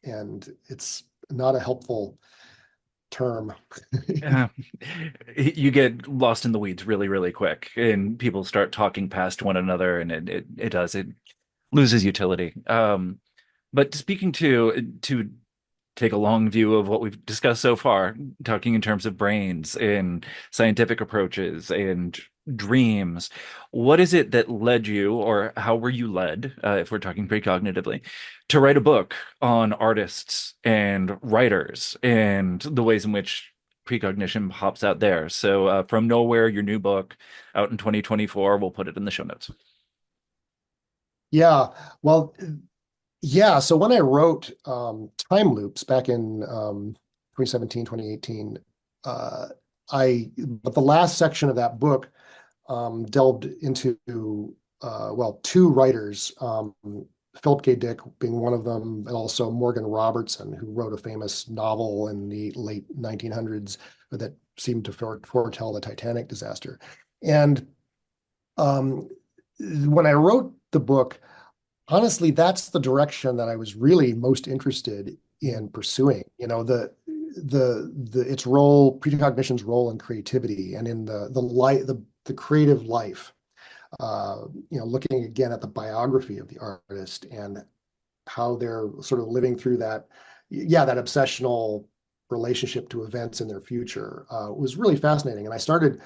And it's not a helpful term. Uh, you get lost in the weeds really, really quick, and people start talking past one another, and it loses utility. But speaking to take a long view of what we've discussed so far, talking in terms of brains and scientific approaches and dreams. What is it that led you, or how were you led, if we're talking precognitively, to write a book on artists and writers and the ways in which precognition pops out there? So, From Nowhere, your new book out in 2024, we'll put it in the show notes. Yeah. Well, yeah. So when I wrote Time Loops back in 2017, 2018, uh, but the last section of that book delved into, well, two writers, Philip K. Dick being one of them, and also Morgan Robertson, who wrote a famous novel in the late 1900s that seemed to foretell the Titanic disaster. And um, when I wrote the book, honestly, that's the direction that I was really most interested in pursuing. Its role, precognition's role in creativity and in the creative life. Looking again at the biography of the artist and how they're sort of living through that obsessional relationship to events in their future was really fascinating. And I started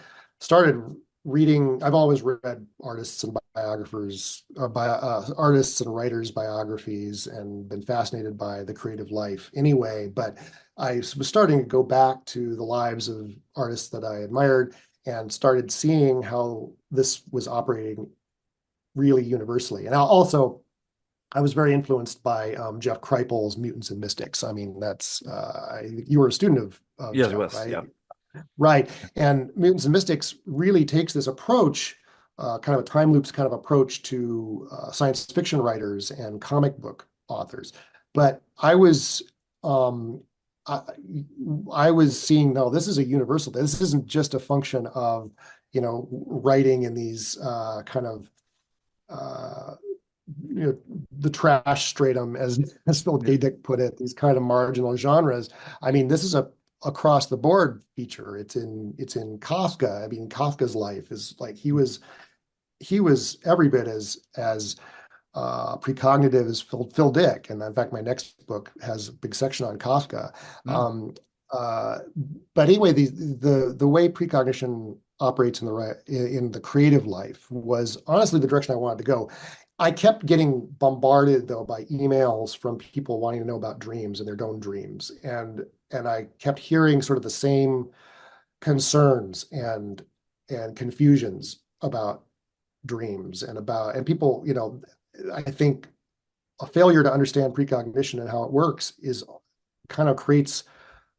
reading. I've always read artists and biographers, artists and writers' biographies, and been fascinated by the creative life anyway. But I was starting to go back to the lives of artists that I admired and started seeing how this was operating really universally. And also, I was very influenced by Jeff Kripal's Mutants and Mystics. I mean, you were a student of Yes, it Jeff, was. right? Yeah. Right. And Mutants and Mystics really takes this approach, kind of a time loops kind of approach to science fiction writers and comic book authors. But um, I, I was seeing, no, this is a universal. This isn't just a function of, writing in these kind of uh, the trash stratum, as Philip Yeah. K. Dick put it, these kind of marginal genres. I mean, this is a across the board feature. It's in Kafka. I mean, Kafka's life is like he was every bit as precognitive as Phil Dick. And in fact, my next book has a big section on Kafka. Mm. uh, but anyway, the way precognition operates in the creative life was honestly the direction I wanted to go. I kept getting bombarded though by emails from people wanting to know about dreams and their own dreams, and I kept hearing sort of the same concerns and confusions about dreams and people, I think a failure to understand precognition and how it works is kind of creates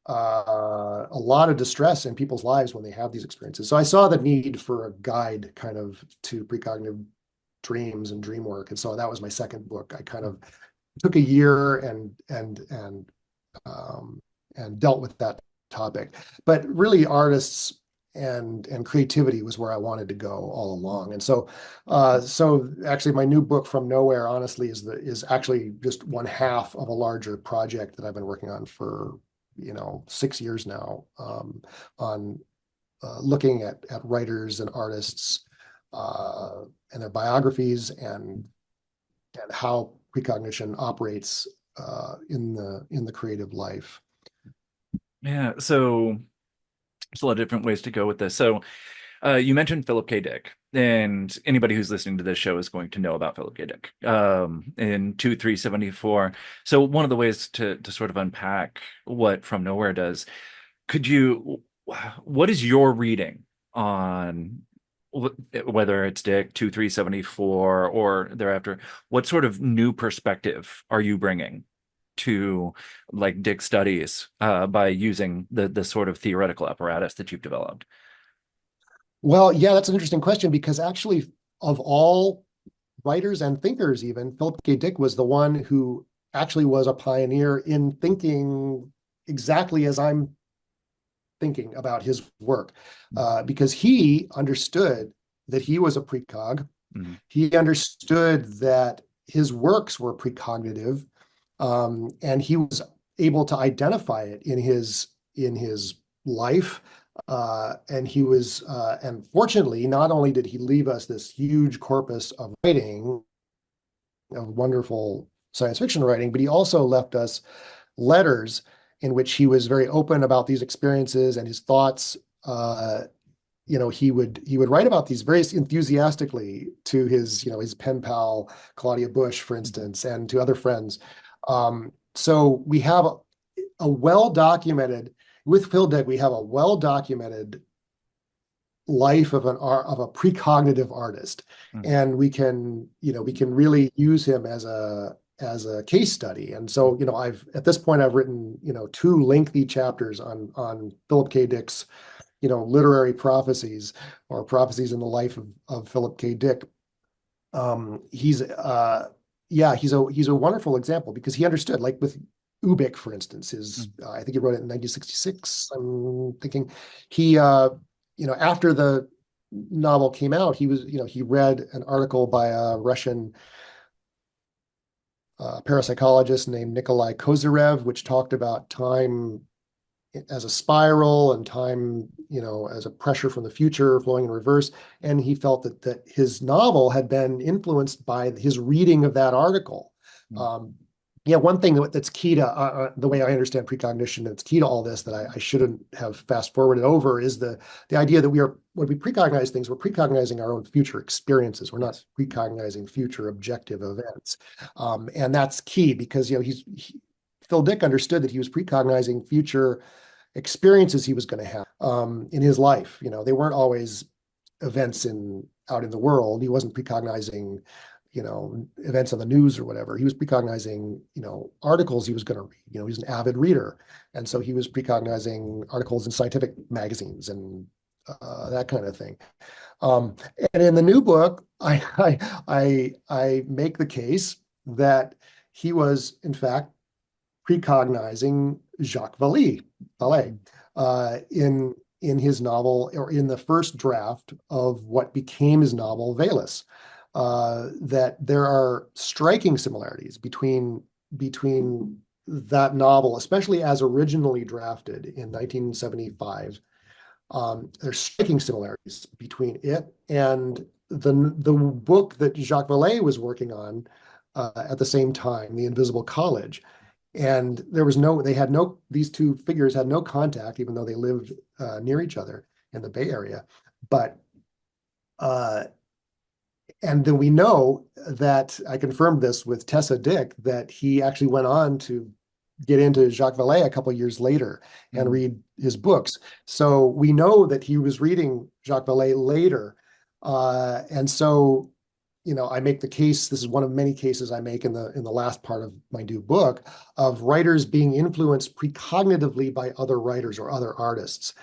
a lot of distress in people's lives when they have these experiences. So I saw the need for a guide kind of to precognitive dreams and dream work. And so that was my second book. I kind of took a year and dealt with that topic. But really artists and creativity was where I wanted to go all along. And so actually my new book From Nowhere, honestly, is actually just one half of a larger project that I've been working on for 6 years now, on looking at writers and artists and their biographies and how precognition operates in the creative life. Yeah, so there's a lot of different ways to go with this. So you mentioned Philip K. Dick, and anybody who's listening to this show is going to know about Philip K. Dick in 2374. So one of the ways to sort of unpack what From Nowhere does, what is your reading on whether it's Dick 2374 or thereafter? What sort of new perspective are you bringing to like Dick studies by using the sort of theoretical apparatus that you've developed? Well, yeah, that's an interesting question because actually, of all writers and thinkers, even Philip K. Dick was the one who actually was a pioneer in thinking exactly as I'm thinking about his work, because he understood that he was a precog. Mm-hmm. He understood that his works were precognitive, and he was able to identify it in his life. And fortunately, not only did he leave us this huge corpus of writing, of wonderful science fiction writing, but he also left us letters in which he was very open about these experiences and his thoughts. He would write about these very enthusiastically to his pen pal Claudia Bush, for instance, and to other friends. So we have a well-documented with Phil Dick, we have a well-documented life of a precognitive artist, Mm-hmm. and we can really use him as a case study. And so I've at this point I've written two lengthy chapters on Philip K. Dick's literary prophecies or prophecies in the life of Philip K. Dick. He's yeah, he's a wonderful example because he understood, like with Ubik, for instance, I think he wrote it in 1966. I'm thinking after the novel came out, he read an article by a Russian parapsychologist named Nikolai Kozyrev, which talked about time as a spiral and time, as a pressure from the future flowing in reverse. And he felt that his novel had been influenced by his reading of that article. Yeah, one thing that's key to the way I understand precognition, and it's key to all this that I shouldn't have fast forwarded over, is the idea that when we precognize things, we're precognizing our own future experiences. We're not precognizing future objective events, and that's key because Phil Dick understood that he was precognizing future experiences he was going to have in his life. They weren't always events out in the world. He wasn't precognizing events on the news or whatever. He was precognizing, articles he was going to read. He was an avid reader. And so he was precognizing articles in scientific magazines and that kind of thing. And in the new book, I make the case that he was, in fact, precognizing Jacques Vallée, in his novel, or in the first draft of what became his novel, Velas. That there are striking similarities between that novel, especially as originally drafted in 1975. There's striking similarities between it and the book that Jacques Vallée was working on at the same time, The Invisible College. And there was no, they had no, these two figures had no contact, even though they lived near each other in the Bay Area. But uh, and then we know that I confirmed this with Tessa Dick that he actually went on to get into Jacques Vallée a couple of years later and Mm, read his books. So we know that he was reading Jacques Vallée later. And so, I make the case, this is one of many cases I make in the last part of my new book, of writers being influenced precognitively by other writers or other artists.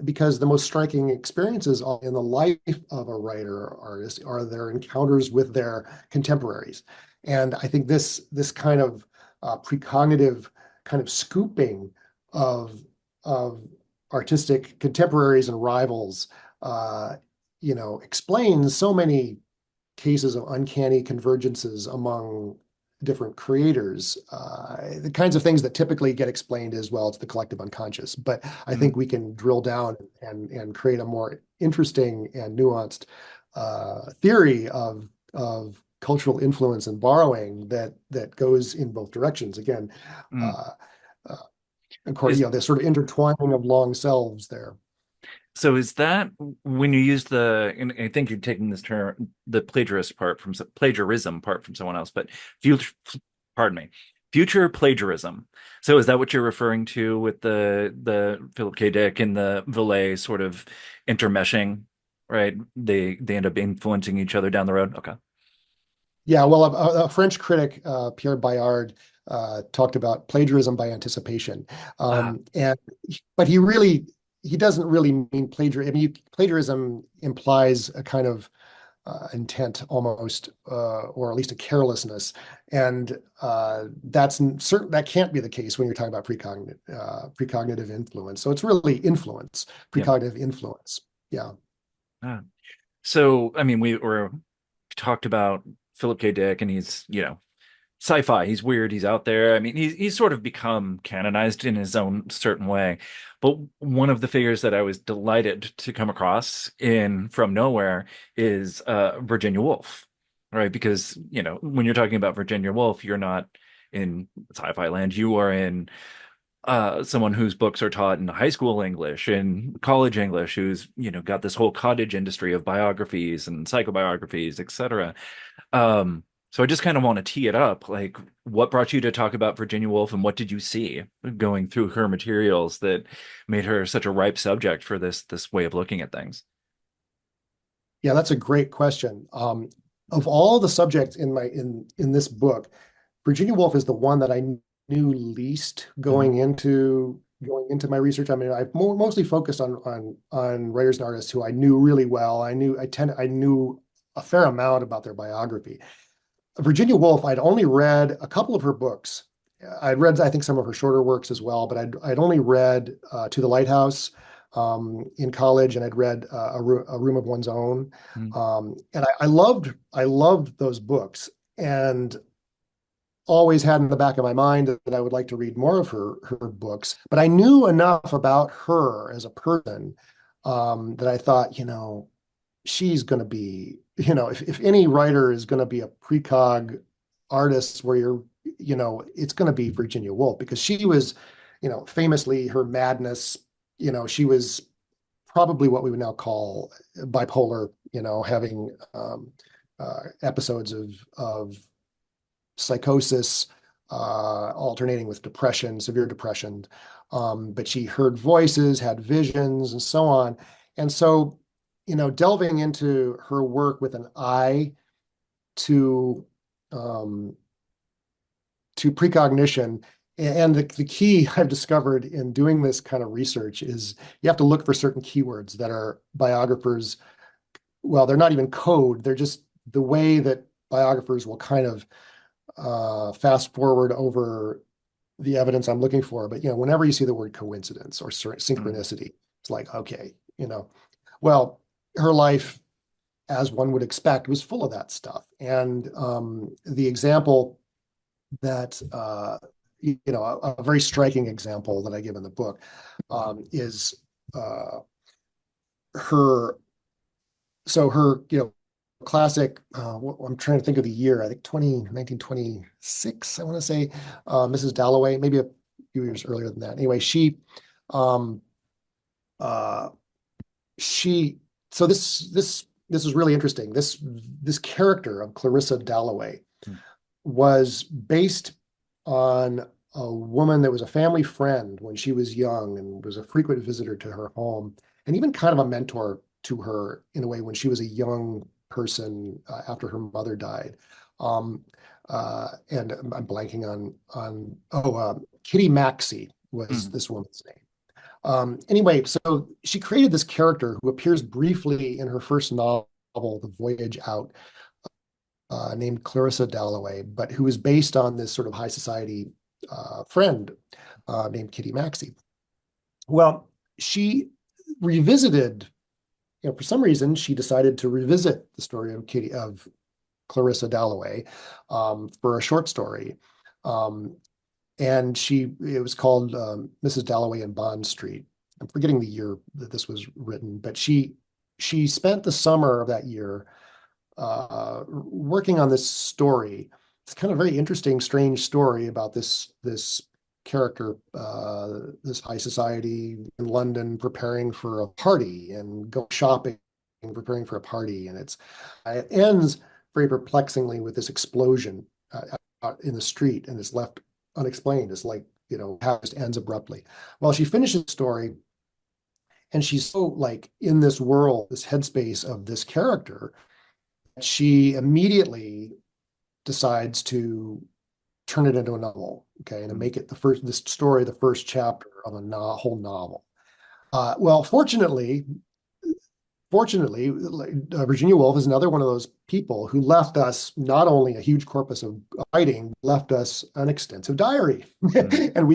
Because the most striking experiences in the life of a writer or artist are their encounters with their contemporaries. And I think this kind of precognitive kind of scooping of artistic contemporaries and rivals, explains so many cases of uncanny convergences among different creators, the kinds of things that typically get explained as well. It's the collective unconscious, but I mm, think we can drill down and create a more interesting and nuanced theory of cultural influence and borrowing that goes in both directions. Again, mm. uh, uh, of course, Is the sort of intertwining of long selves there. So is that when you use and I think you're taking this term, the plagiarism part from someone else, but future, pardon me, future plagiarism. So is that what you're referring to with the Philip K. Dick and the Vallée sort of intermeshing, right? They end up influencing each other down the road. Okay. Yeah, well, a French critic, Pierre Bayard, talked about plagiarism by anticipation, Ah, and but he doesn't really mean plagiarism. I mean, plagiarism implies a kind of intent almost, or at least a carelessness, and that's certain that can't be the case when you're talking about precognitive influence. So it's really influence, yeah. precognitive influence. Yeah. Ah. So I mean, we were talked about Philip K. Dick, and he's sci-fi. He's weird. He's out there. I mean, he's sort of become canonized in his own certain way. But one of the figures that I was delighted to come across in From Nowhere is Virginia Woolf, right? Because when you're talking about Virginia Woolf, you're not in sci-fi land. You are in someone whose books are taught in high school English and college English, who's got this whole cottage industry of biographies and psychobiographies, etc. So I just kind of want to tee it up. Like, what brought you to talk about Virginia Woolf, and what did you see going through her materials that made her such a ripe subject for this way of looking at things? Yeah, that's a great question. Of all the subjects in this book, Virginia Woolf is the one that I knew least Mhm. going into my research. I mean, I've mostly focused on writers and artists who I knew really well. I knew a fair amount about their biography. Virginia Woolf, I'd only read a couple of her books. I'd read, I think, some of her shorter works as well, but I'd only read To the Lighthouse in college, and I'd read A Room of One's Own, Mm. and I loved those books, and always had in the back of my mind that I would like to read more of her books. But I knew enough about her as a person that I thought, she's going to be, if any writer is going to be a precog artist where it's going to be Virginia Woolf because she was, famously her madness, she was probably what we would now call bipolar, having episodes of psychosis, alternating with depression, severe depression. But she heard voices, had visions, and so on. And so, delving into her work with an eye to um, precognition. And the key I've discovered in doing this kind of research is you have to look for certain keywords that are biographers. Well, they're not even code, they're just the way that biographers will kind of fast forward over the evidence I'm looking for. But whenever you see the word coincidence or Mm. synchronicity, it's like, okay, well, her life, as one would expect, was full of that stuff. And the example that a very striking example that I give in the book is uh, her. So her classic, I'm trying to think of the year, I think 1926, I want to say, Mrs. Dalloway, maybe a few years earlier than that. Anyway, um, uh, she, so this is really interesting. This character of Clarissa Dalloway Mm. was based on a woman that was a family friend when she was young and was a frequent visitor to her home, and even kind of a mentor to her in a way when she was a young person after her mother died. Um, and I'm blanking on Kitty Maxey was Mm. this woman's name. Anyway, so she created this character who appears briefly in her first novel, The Voyage Out, named Clarissa Dalloway, but who is based on this sort of high society friend named Kitty Maxey. Well, she revisited, for some reason, she decided to revisit the story of Clarissa Dalloway for a short story. Um, and it was called Mrs. Dalloway in Bond Street. I'm forgetting the year that this was written, but she spent the summer of that year working on this story. It's kind of a very interesting, strange story about this character, this high society in London, preparing for a party and go shopping, and preparing for a party, and it ends very perplexingly with this explosion out in the street, and it's left unexplained. It's like, how it just ends abruptly. Well, she finishes the story, and she's so like in this world, this headspace of this character, she immediately decides to turn it into a novel, okay, and to Mm. make it this story, the first chapter of a whole novel. Well, fortunately, Virginia Woolf is another one of those people who left us not only a huge corpus of writing, left us an extensive diary, Mm. and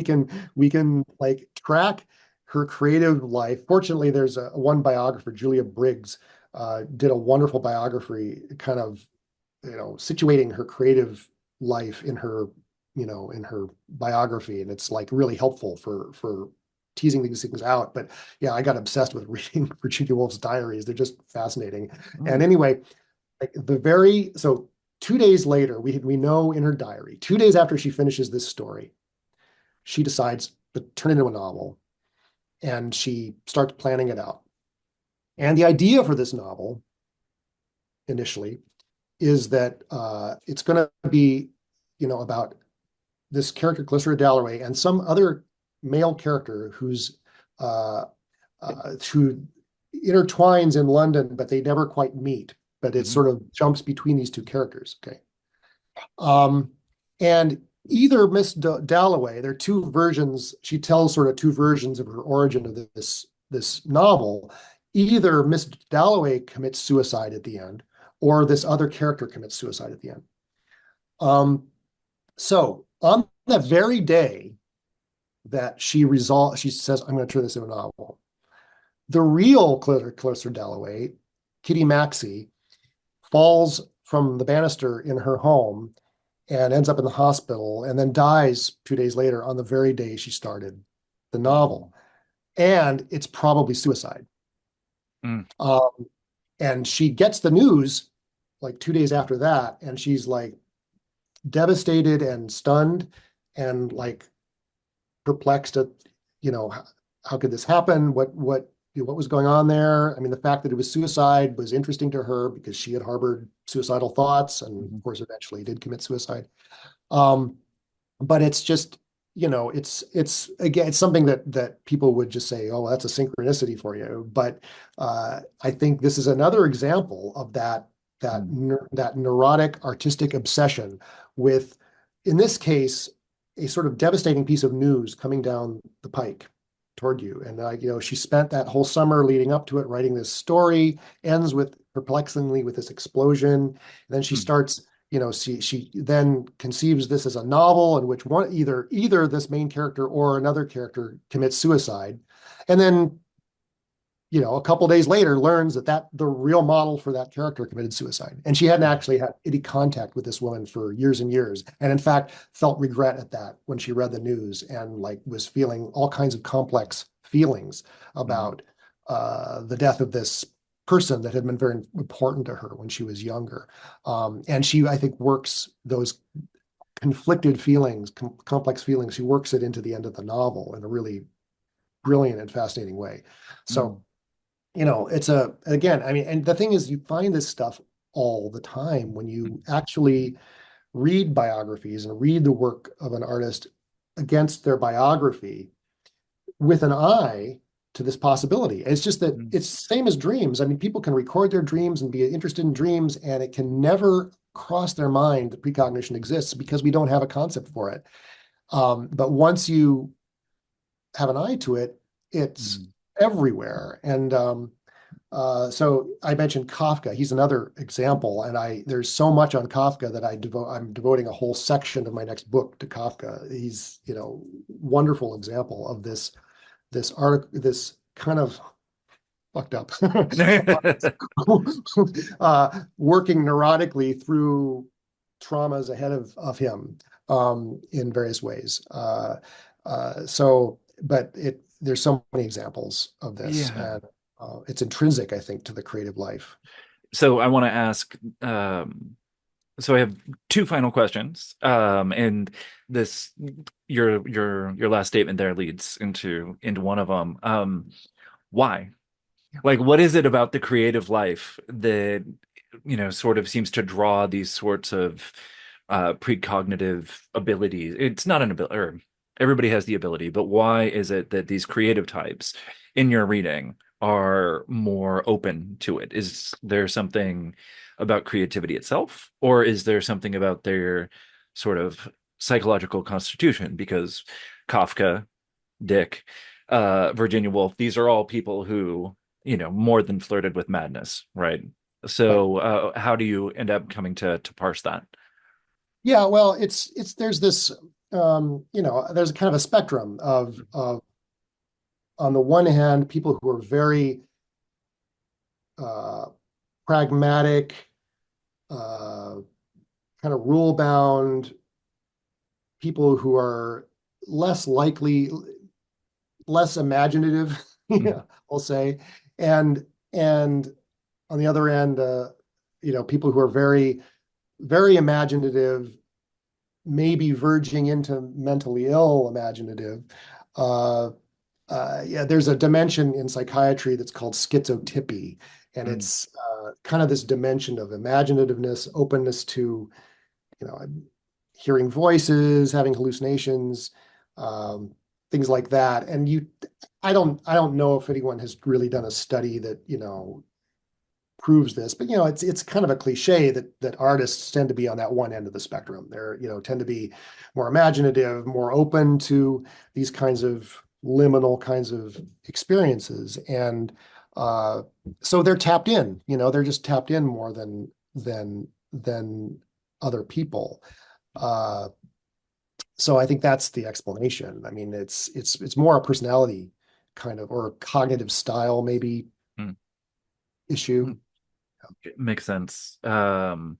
we can like track her creative life. Fortunately, there's one biographer, Julia Briggs, did a wonderful biography, kind of situating her creative life in her biography, and it's like really helpful for teasing these things out. But yeah, I got obsessed with reading Virginia Woolf's diaries. They're just fascinating. And Mm. anyway, like 2 days later, we know in her diary, 2 days after she finishes this story, she decides to turn it into a novel, and she starts planning it out. And the idea for this novel initially is that it's going to be, about this character, Clarissa Dalloway, and some other male character uh, who intertwines in London, but they never quite meet. But it Mhm. sort of jumps between these two characters. Okay. Um, and either Miss Dalloway, there are two versions. She tells sort of two versions of her origin of this novel. Either Miss Dalloway commits suicide at the end, or this other character commits suicide at the end. So on that very day that she says, "I'm going to turn this into a novel," the real Clarissa Dalloway, Kitty Maxey, falls from the banister in her home and ends up in the hospital, and then dies 2 days later on the very day she started the novel. And it's probably suicide. Mm. Um, and she gets the news like 2 days after that, and she's like devastated and stunned and like perplexed at, how could this happen? What was going on there? I mean, the fact that it was suicide was interesting to her because she had harbored suicidal thoughts, and Mhm. of course eventually did commit suicide. Um, but it's just, it's again, it's something that people would just say, oh, that's a synchronicity for you. But I think this is another example of Mm. that neurotic artistic obsession with, in this case, a sort of devastating piece of news coming down the pike toward you. And she spent that whole summer leading up to it writing this story, ends with perplexingly with this explosion. And then she Mm. starts, she then conceives this as a novel in which either this main character or another character commits suicide. And then, a couple days later learns that the real model for that character committed suicide. And she hadn't Mm. actually had any contact with this woman for years and years. And in fact, felt regret at that when she read the news, and like was feeling all kinds of complex feelings Mm. about the death of this person that had been very important to her when she was younger. And she, I think, works those conflicted feelings, complex feelings. She works it into the end of the novel in a really brilliant and fascinating way. So, Mm, it's again, I mean, and the thing is, you find this stuff all the time when you actually read biographies and read the work of an artist against their biography with an eye to this possibility. It's just that mm, it's same as dreams. I mean, people can record their dreams and be interested in dreams, and it can never cross their mind that precognition exists because we don't have a concept for it. But once you have an eye to it, it's mm. everywhere. And so I mentioned Kafka. He's another example, and there's so much on Kafka that I'm devoting a whole section of my next book to Kafka. He's, wonderful example of this kind of fucked up working neurotically through traumas ahead of him in various ways. But there's so many examples of this, Yeah. and it's intrinsic, I think, to the creative life. So I want to ask, so I have two final questions. And this your last statement there leads into one of them. Why? Like, what is it about the creative life that, sort of seems to draw these sorts of precognitive abilities? It's not an ability, or everybody has the ability, but why is it that these creative types in your reading are more open to it? Is there something about creativity itself, or is there something about their sort of psychological constitution? Because Kafka, Dick, Virginia Woolf, these are all people who, more than flirted with madness, right? Right. So, how do you end up coming to parse that? Yeah, well, there's this there's kind of a spectrum of on the one hand, people who are very uh, pragmatic, uh, kind of rule bound, people who are less likely, less imaginative, Mm, yeah, I'll say, and and on the other end, people who are very, very imaginative, maybe verging into mentally ill imaginative. Uh, yeah, there's a dimension in psychiatry that's called schizotypy, and mm, it's kind of this dimension of imaginativeness, openness to, you know, hearing voices, having hallucinations, um, things like that. And I don't know if anyone has really done a study that, proves this, but it's kind of a cliche that artists tend to be on that one end of the spectrum. They're, tend to be more imaginative, more open to these kinds of liminal kinds of experiences. And uh, so they're tapped in, they're just tapped in more than other people. Uh, so I think that's the explanation. I mean, it's more a personality kind of, or cognitive style maybe mm, issue. mm. It makes sense. And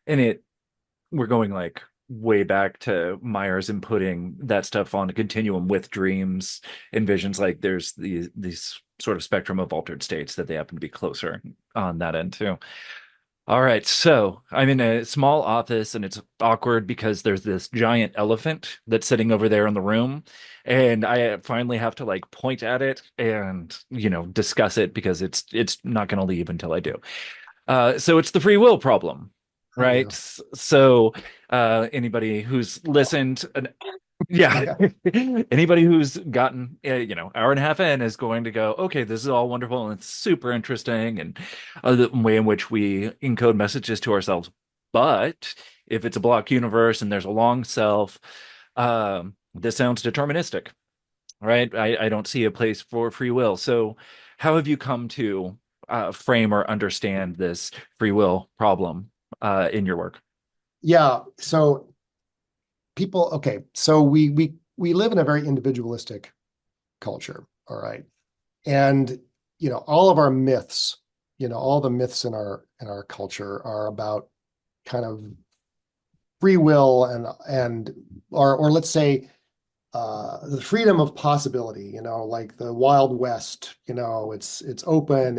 we're going like way back to Myers and putting that stuff on a continuum with dreams and visions. Like there's these sort of spectrum of altered states that they happen to be closer on that end too. All right, so I'm in a small office and it's awkward because there's this giant elephant that's sitting over there in the room, and I finally have to like point at it and discuss it because it's not going to leave until I do. So it's the free will problem, Oh right? yeah. So anybody who's listened, yeah, Yeah. anybody who's gotten hour and a half in is going to go, okay, this is all wonderful and it's super interesting, and the way in which we encode messages to ourselves. But if it's a block universe and there's a long self, this sounds deterministic, right? I don't see a place for free will. So, how have you come to frame or understand this free will problem in your work? Yeah. So okay. So we live in a very individualistic culture. All right. And all of our myths, all the myths in our culture are about kind of free will, and or let's say the freedom of possibility, like the Wild West, it's open,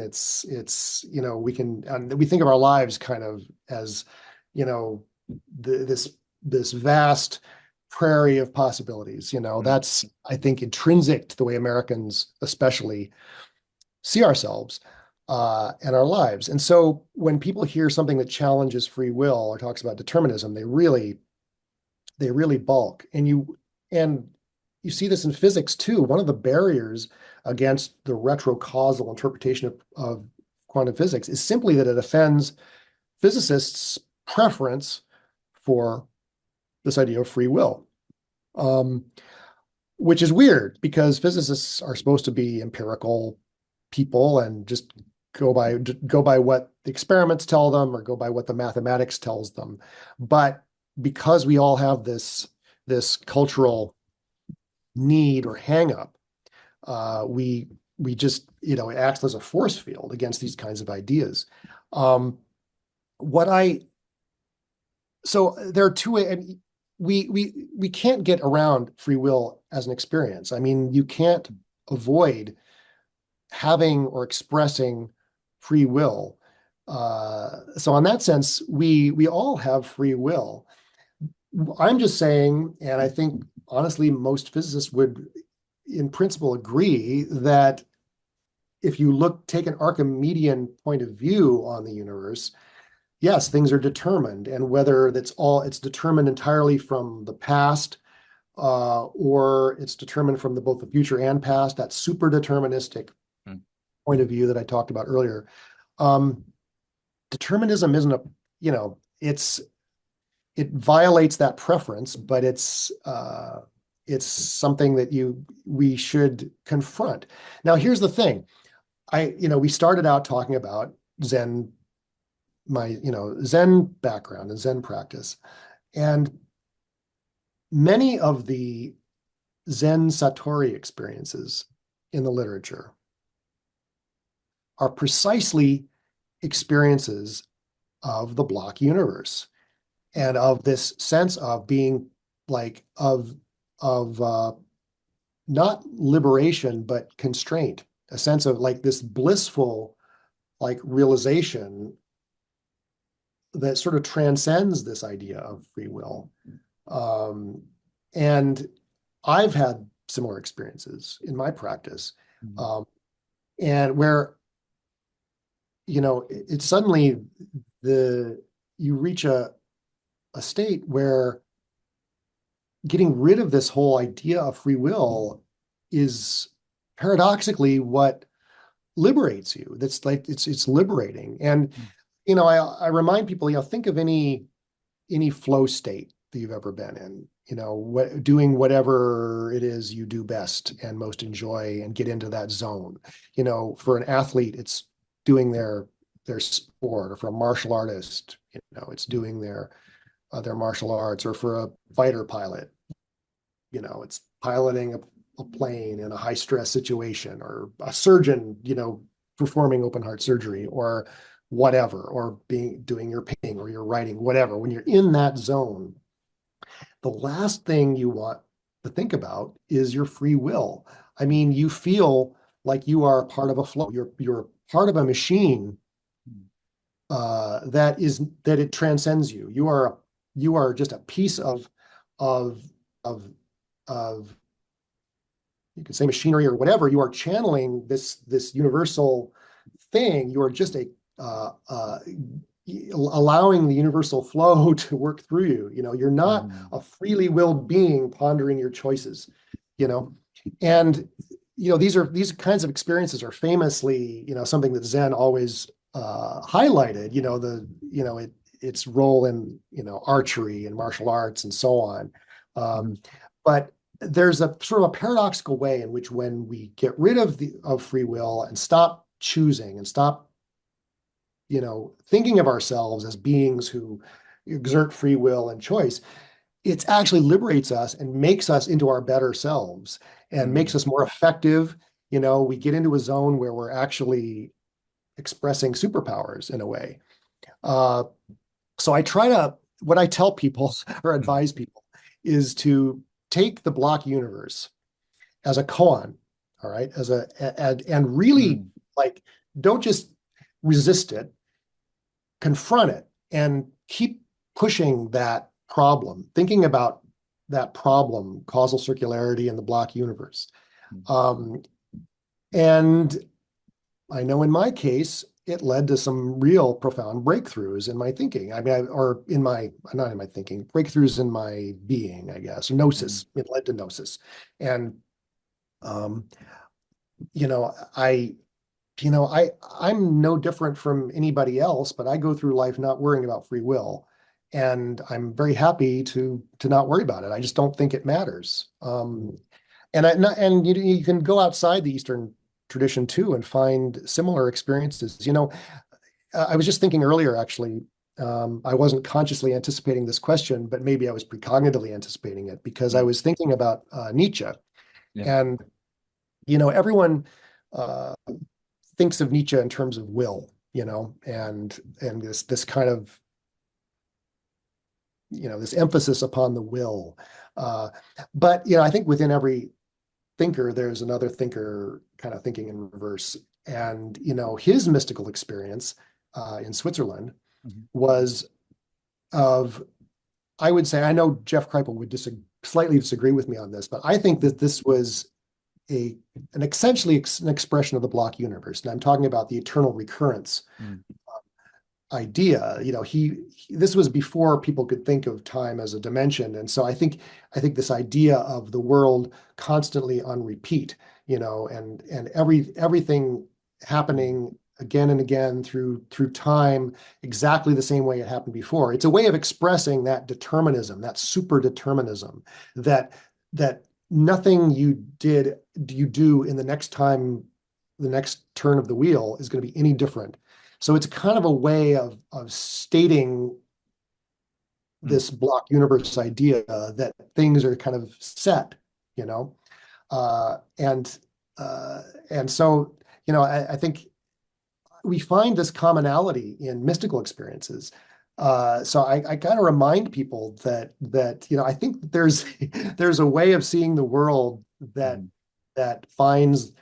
we can, and we think of our lives kind of as, you know, this vast prairie of possibilities. Mm. That's, I think, intrinsic to the way Americans especially see ourselves and our lives. And so when people hear something that challenges free will or talks about determinism, they really balk. And you see this in physics too. One of the barriers against the retrocausal interpretation of quantum physics is simply that it offends physicists' preference for this idea of free will, um, which is weird because physicists are supposed to be empirical people and just go by what the experiments tell them or go by what the mathematics tells them. But because we all have this cultural need or hang up, we just, it acts as a force field against these kinds of ideas. Um, what I so there are two ways. I mean, we can't get around free will as an experience. I mean, you can't avoid having or expressing free will. So in that sense, we all have free will. I'm just saying, and I think honestly, most physicists would, in principle, agree that if you take an Archimedean point of view on the universe, yes, things are determined, and whether it's determined entirely from the past, or it's determined from both the future and past, that super deterministic Mm. point of view that I talked about earlier. Um, Determinism isn't it violates that preference, but it's something that we should confront. Now, here's the thing. We started out talking about Zen, my, Zen background and Zen practice. And many of the Zen Satori experiences in the literature are precisely experiences of the block universe and of this sense of being like of not liberation but constraint, a sense of like this blissful like realization that sort of transcends this idea of free will. Um, and I've had similar experiences in my practice, Mm. um, and where it's suddenly the you reach a state where getting rid of this whole idea of free will is paradoxically what liberates you. That's like it's liberating. And Mm. I remind people, think of any flow state that you've ever been in, doing whatever it is you do best and most enjoy and get into that zone. For an athlete, it's doing their sport, or for a martial artist, it's doing their martial arts, or for a fighter pilot, it's piloting a plane in a high stress situation, or a surgeon, performing open heart surgery, or whatever, or doing your painting or your writing, whatever. When you're in that zone, the last thing you want to think about is your free will. I mean, you feel like you are part of a flow. You're part of a machine that it transcends you. You are just a piece of of of you can say machinery or whatever. You are channeling this universal thing. You are just allowing the universal flow to work through you. You're not Mm. a freely willed being pondering your choices. You know, and these kinds of experiences are famously, something that Zen always highlighted. Its role in archery and martial arts and so on. Mm. But there's a sort of a paradoxical way in which, when we get rid of free will and stop choosing and stop thinking of ourselves as beings who exert free will and choice, it actually liberates us and makes us into our better selves and makes Mm. us more effective. We get into a zone where we're actually expressing superpowers in a way. Uh, so what I tell people or Mm. advise people is to take the block universe as a koan, all right, and really Mm, like don't just resist it, confront it, and keep pushing that problem, thinking about that problem, causal circularity in the block universe. mm, Um, and I know in my case, it led to some real profound breakthroughs in my thinking. I mean, or in my, not in my thinking, breakthroughs in my being, I guess, mm, gnosis. It led to gnosis. And, um, you know, I, I'm no different from anybody else, but I go through life not worrying about free will. And I'm very happy to not worry about it. I just don't think it matters. mm, And you can go outside the Eastern tradition too and find similar experiences. I was just thinking earlier, actually, I wasn't consciously anticipating this question, but maybe I was precognitively anticipating it because I mm. was thinking about Nietzsche. Yeah. And, everyone uh, thinks of Nietzsche in terms of will, and this kind of, this emphasis upon the will. Uh, but, I think within every thinker, there's another thinker kind of thinking in reverse. And, his mystical experience in Switzerland Mhm. was of, I would say, I know Jeff Kripal would slightly disagree with me on this, but I think that this was a an essentially an expression of the block universe. And I'm talking about the eternal recurrence Mm, idea. This was before people could think of time as a dimension. And so I think this idea of the world constantly on repeat, and everything mm, happening again and again through time exactly the same way it happened before. It's a way of expressing that determinism, that super determinism, that nothing you do in the next turn of the wheel is going to be any different. So it's kind of a way of stating mm, this block universe idea that things are kind of set, you know, uh, and uh, and so I think we find this commonality in mystical experiences. So I kind of remind people that I think that there's there's a way of seeing the world that mm, that finds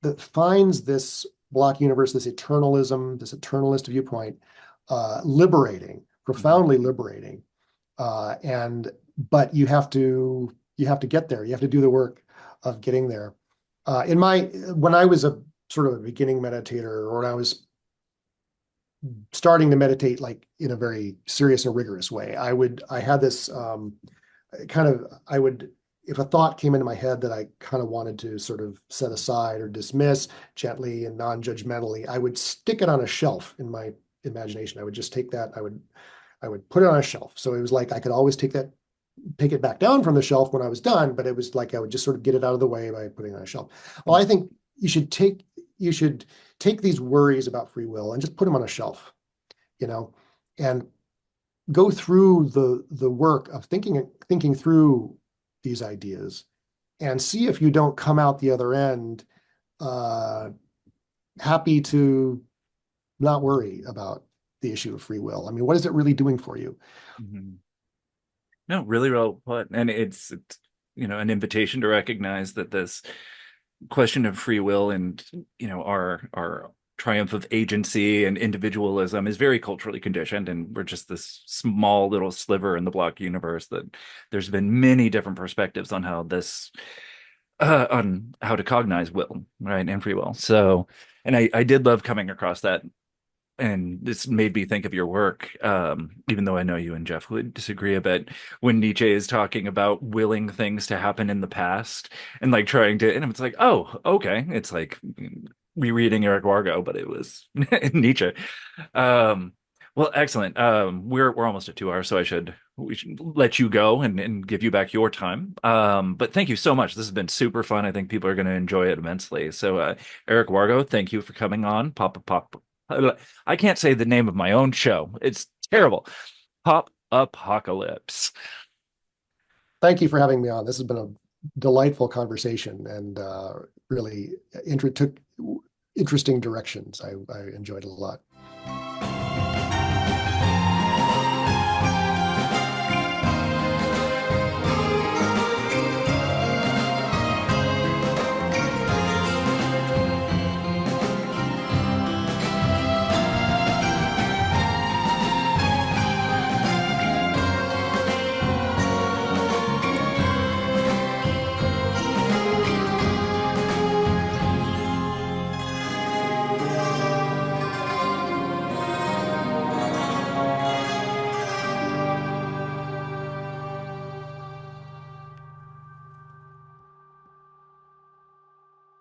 that finds this block universe, this eternalism, this eternalist viewpoint, liberating, mhm, profoundly liberating. And but you have to get there. You have to do the work of getting there. When I was a sort of a beginning meditator, or when I was starting to meditate like in a very serious and rigorous way, I had this kind of I would if a thought came into my head that I kind of wanted to sort of set aside or dismiss gently and non-judgmentally, I would stick it on a shelf in my imagination. I would just take that, I would put it on a shelf. So it was like I could always take it back down from the shelf when I was done, but it was like I would just sort of get it out of the way by putting it on a shelf. Well, mm, I think you should take these worries about free will and just put them on a shelf, you know, and go through the work of thinking through these ideas and see if you don't come out the other end uh, happy to not worry about the issue of free will. I mean, what is it really doing for you? mhm. No, really well put. And it's an invitation to recognize that this question of free will and, our triumph of agency and individualism is very culturally conditioned, and we're just this small little sliver in the block universe that there's been many different perspectives on on how to cognize will, right, and free will. So, and I did love coming across that, and this made me think of your work, even though I know you and Jeff would disagree a bit, when Nietzsche is talking about willing things to happen in the past and like trying to, and it's like, oh, okay. It's like rereading Eric Wargo, but it was Nietzsche. Um, well, excellent. We're almost at 2 hours, so we should let you go and give you back your time. But thank you so much. This has been super fun. I think people are going to enjoy it immensely. So, Eric Wargo, thank you for coming on. Pop. I can't say the name of my own show. It's terrible. Pop Apocalypse. Thank you for having me on. This has been a delightful conversation and really took interesting directions. I enjoyed it a lot.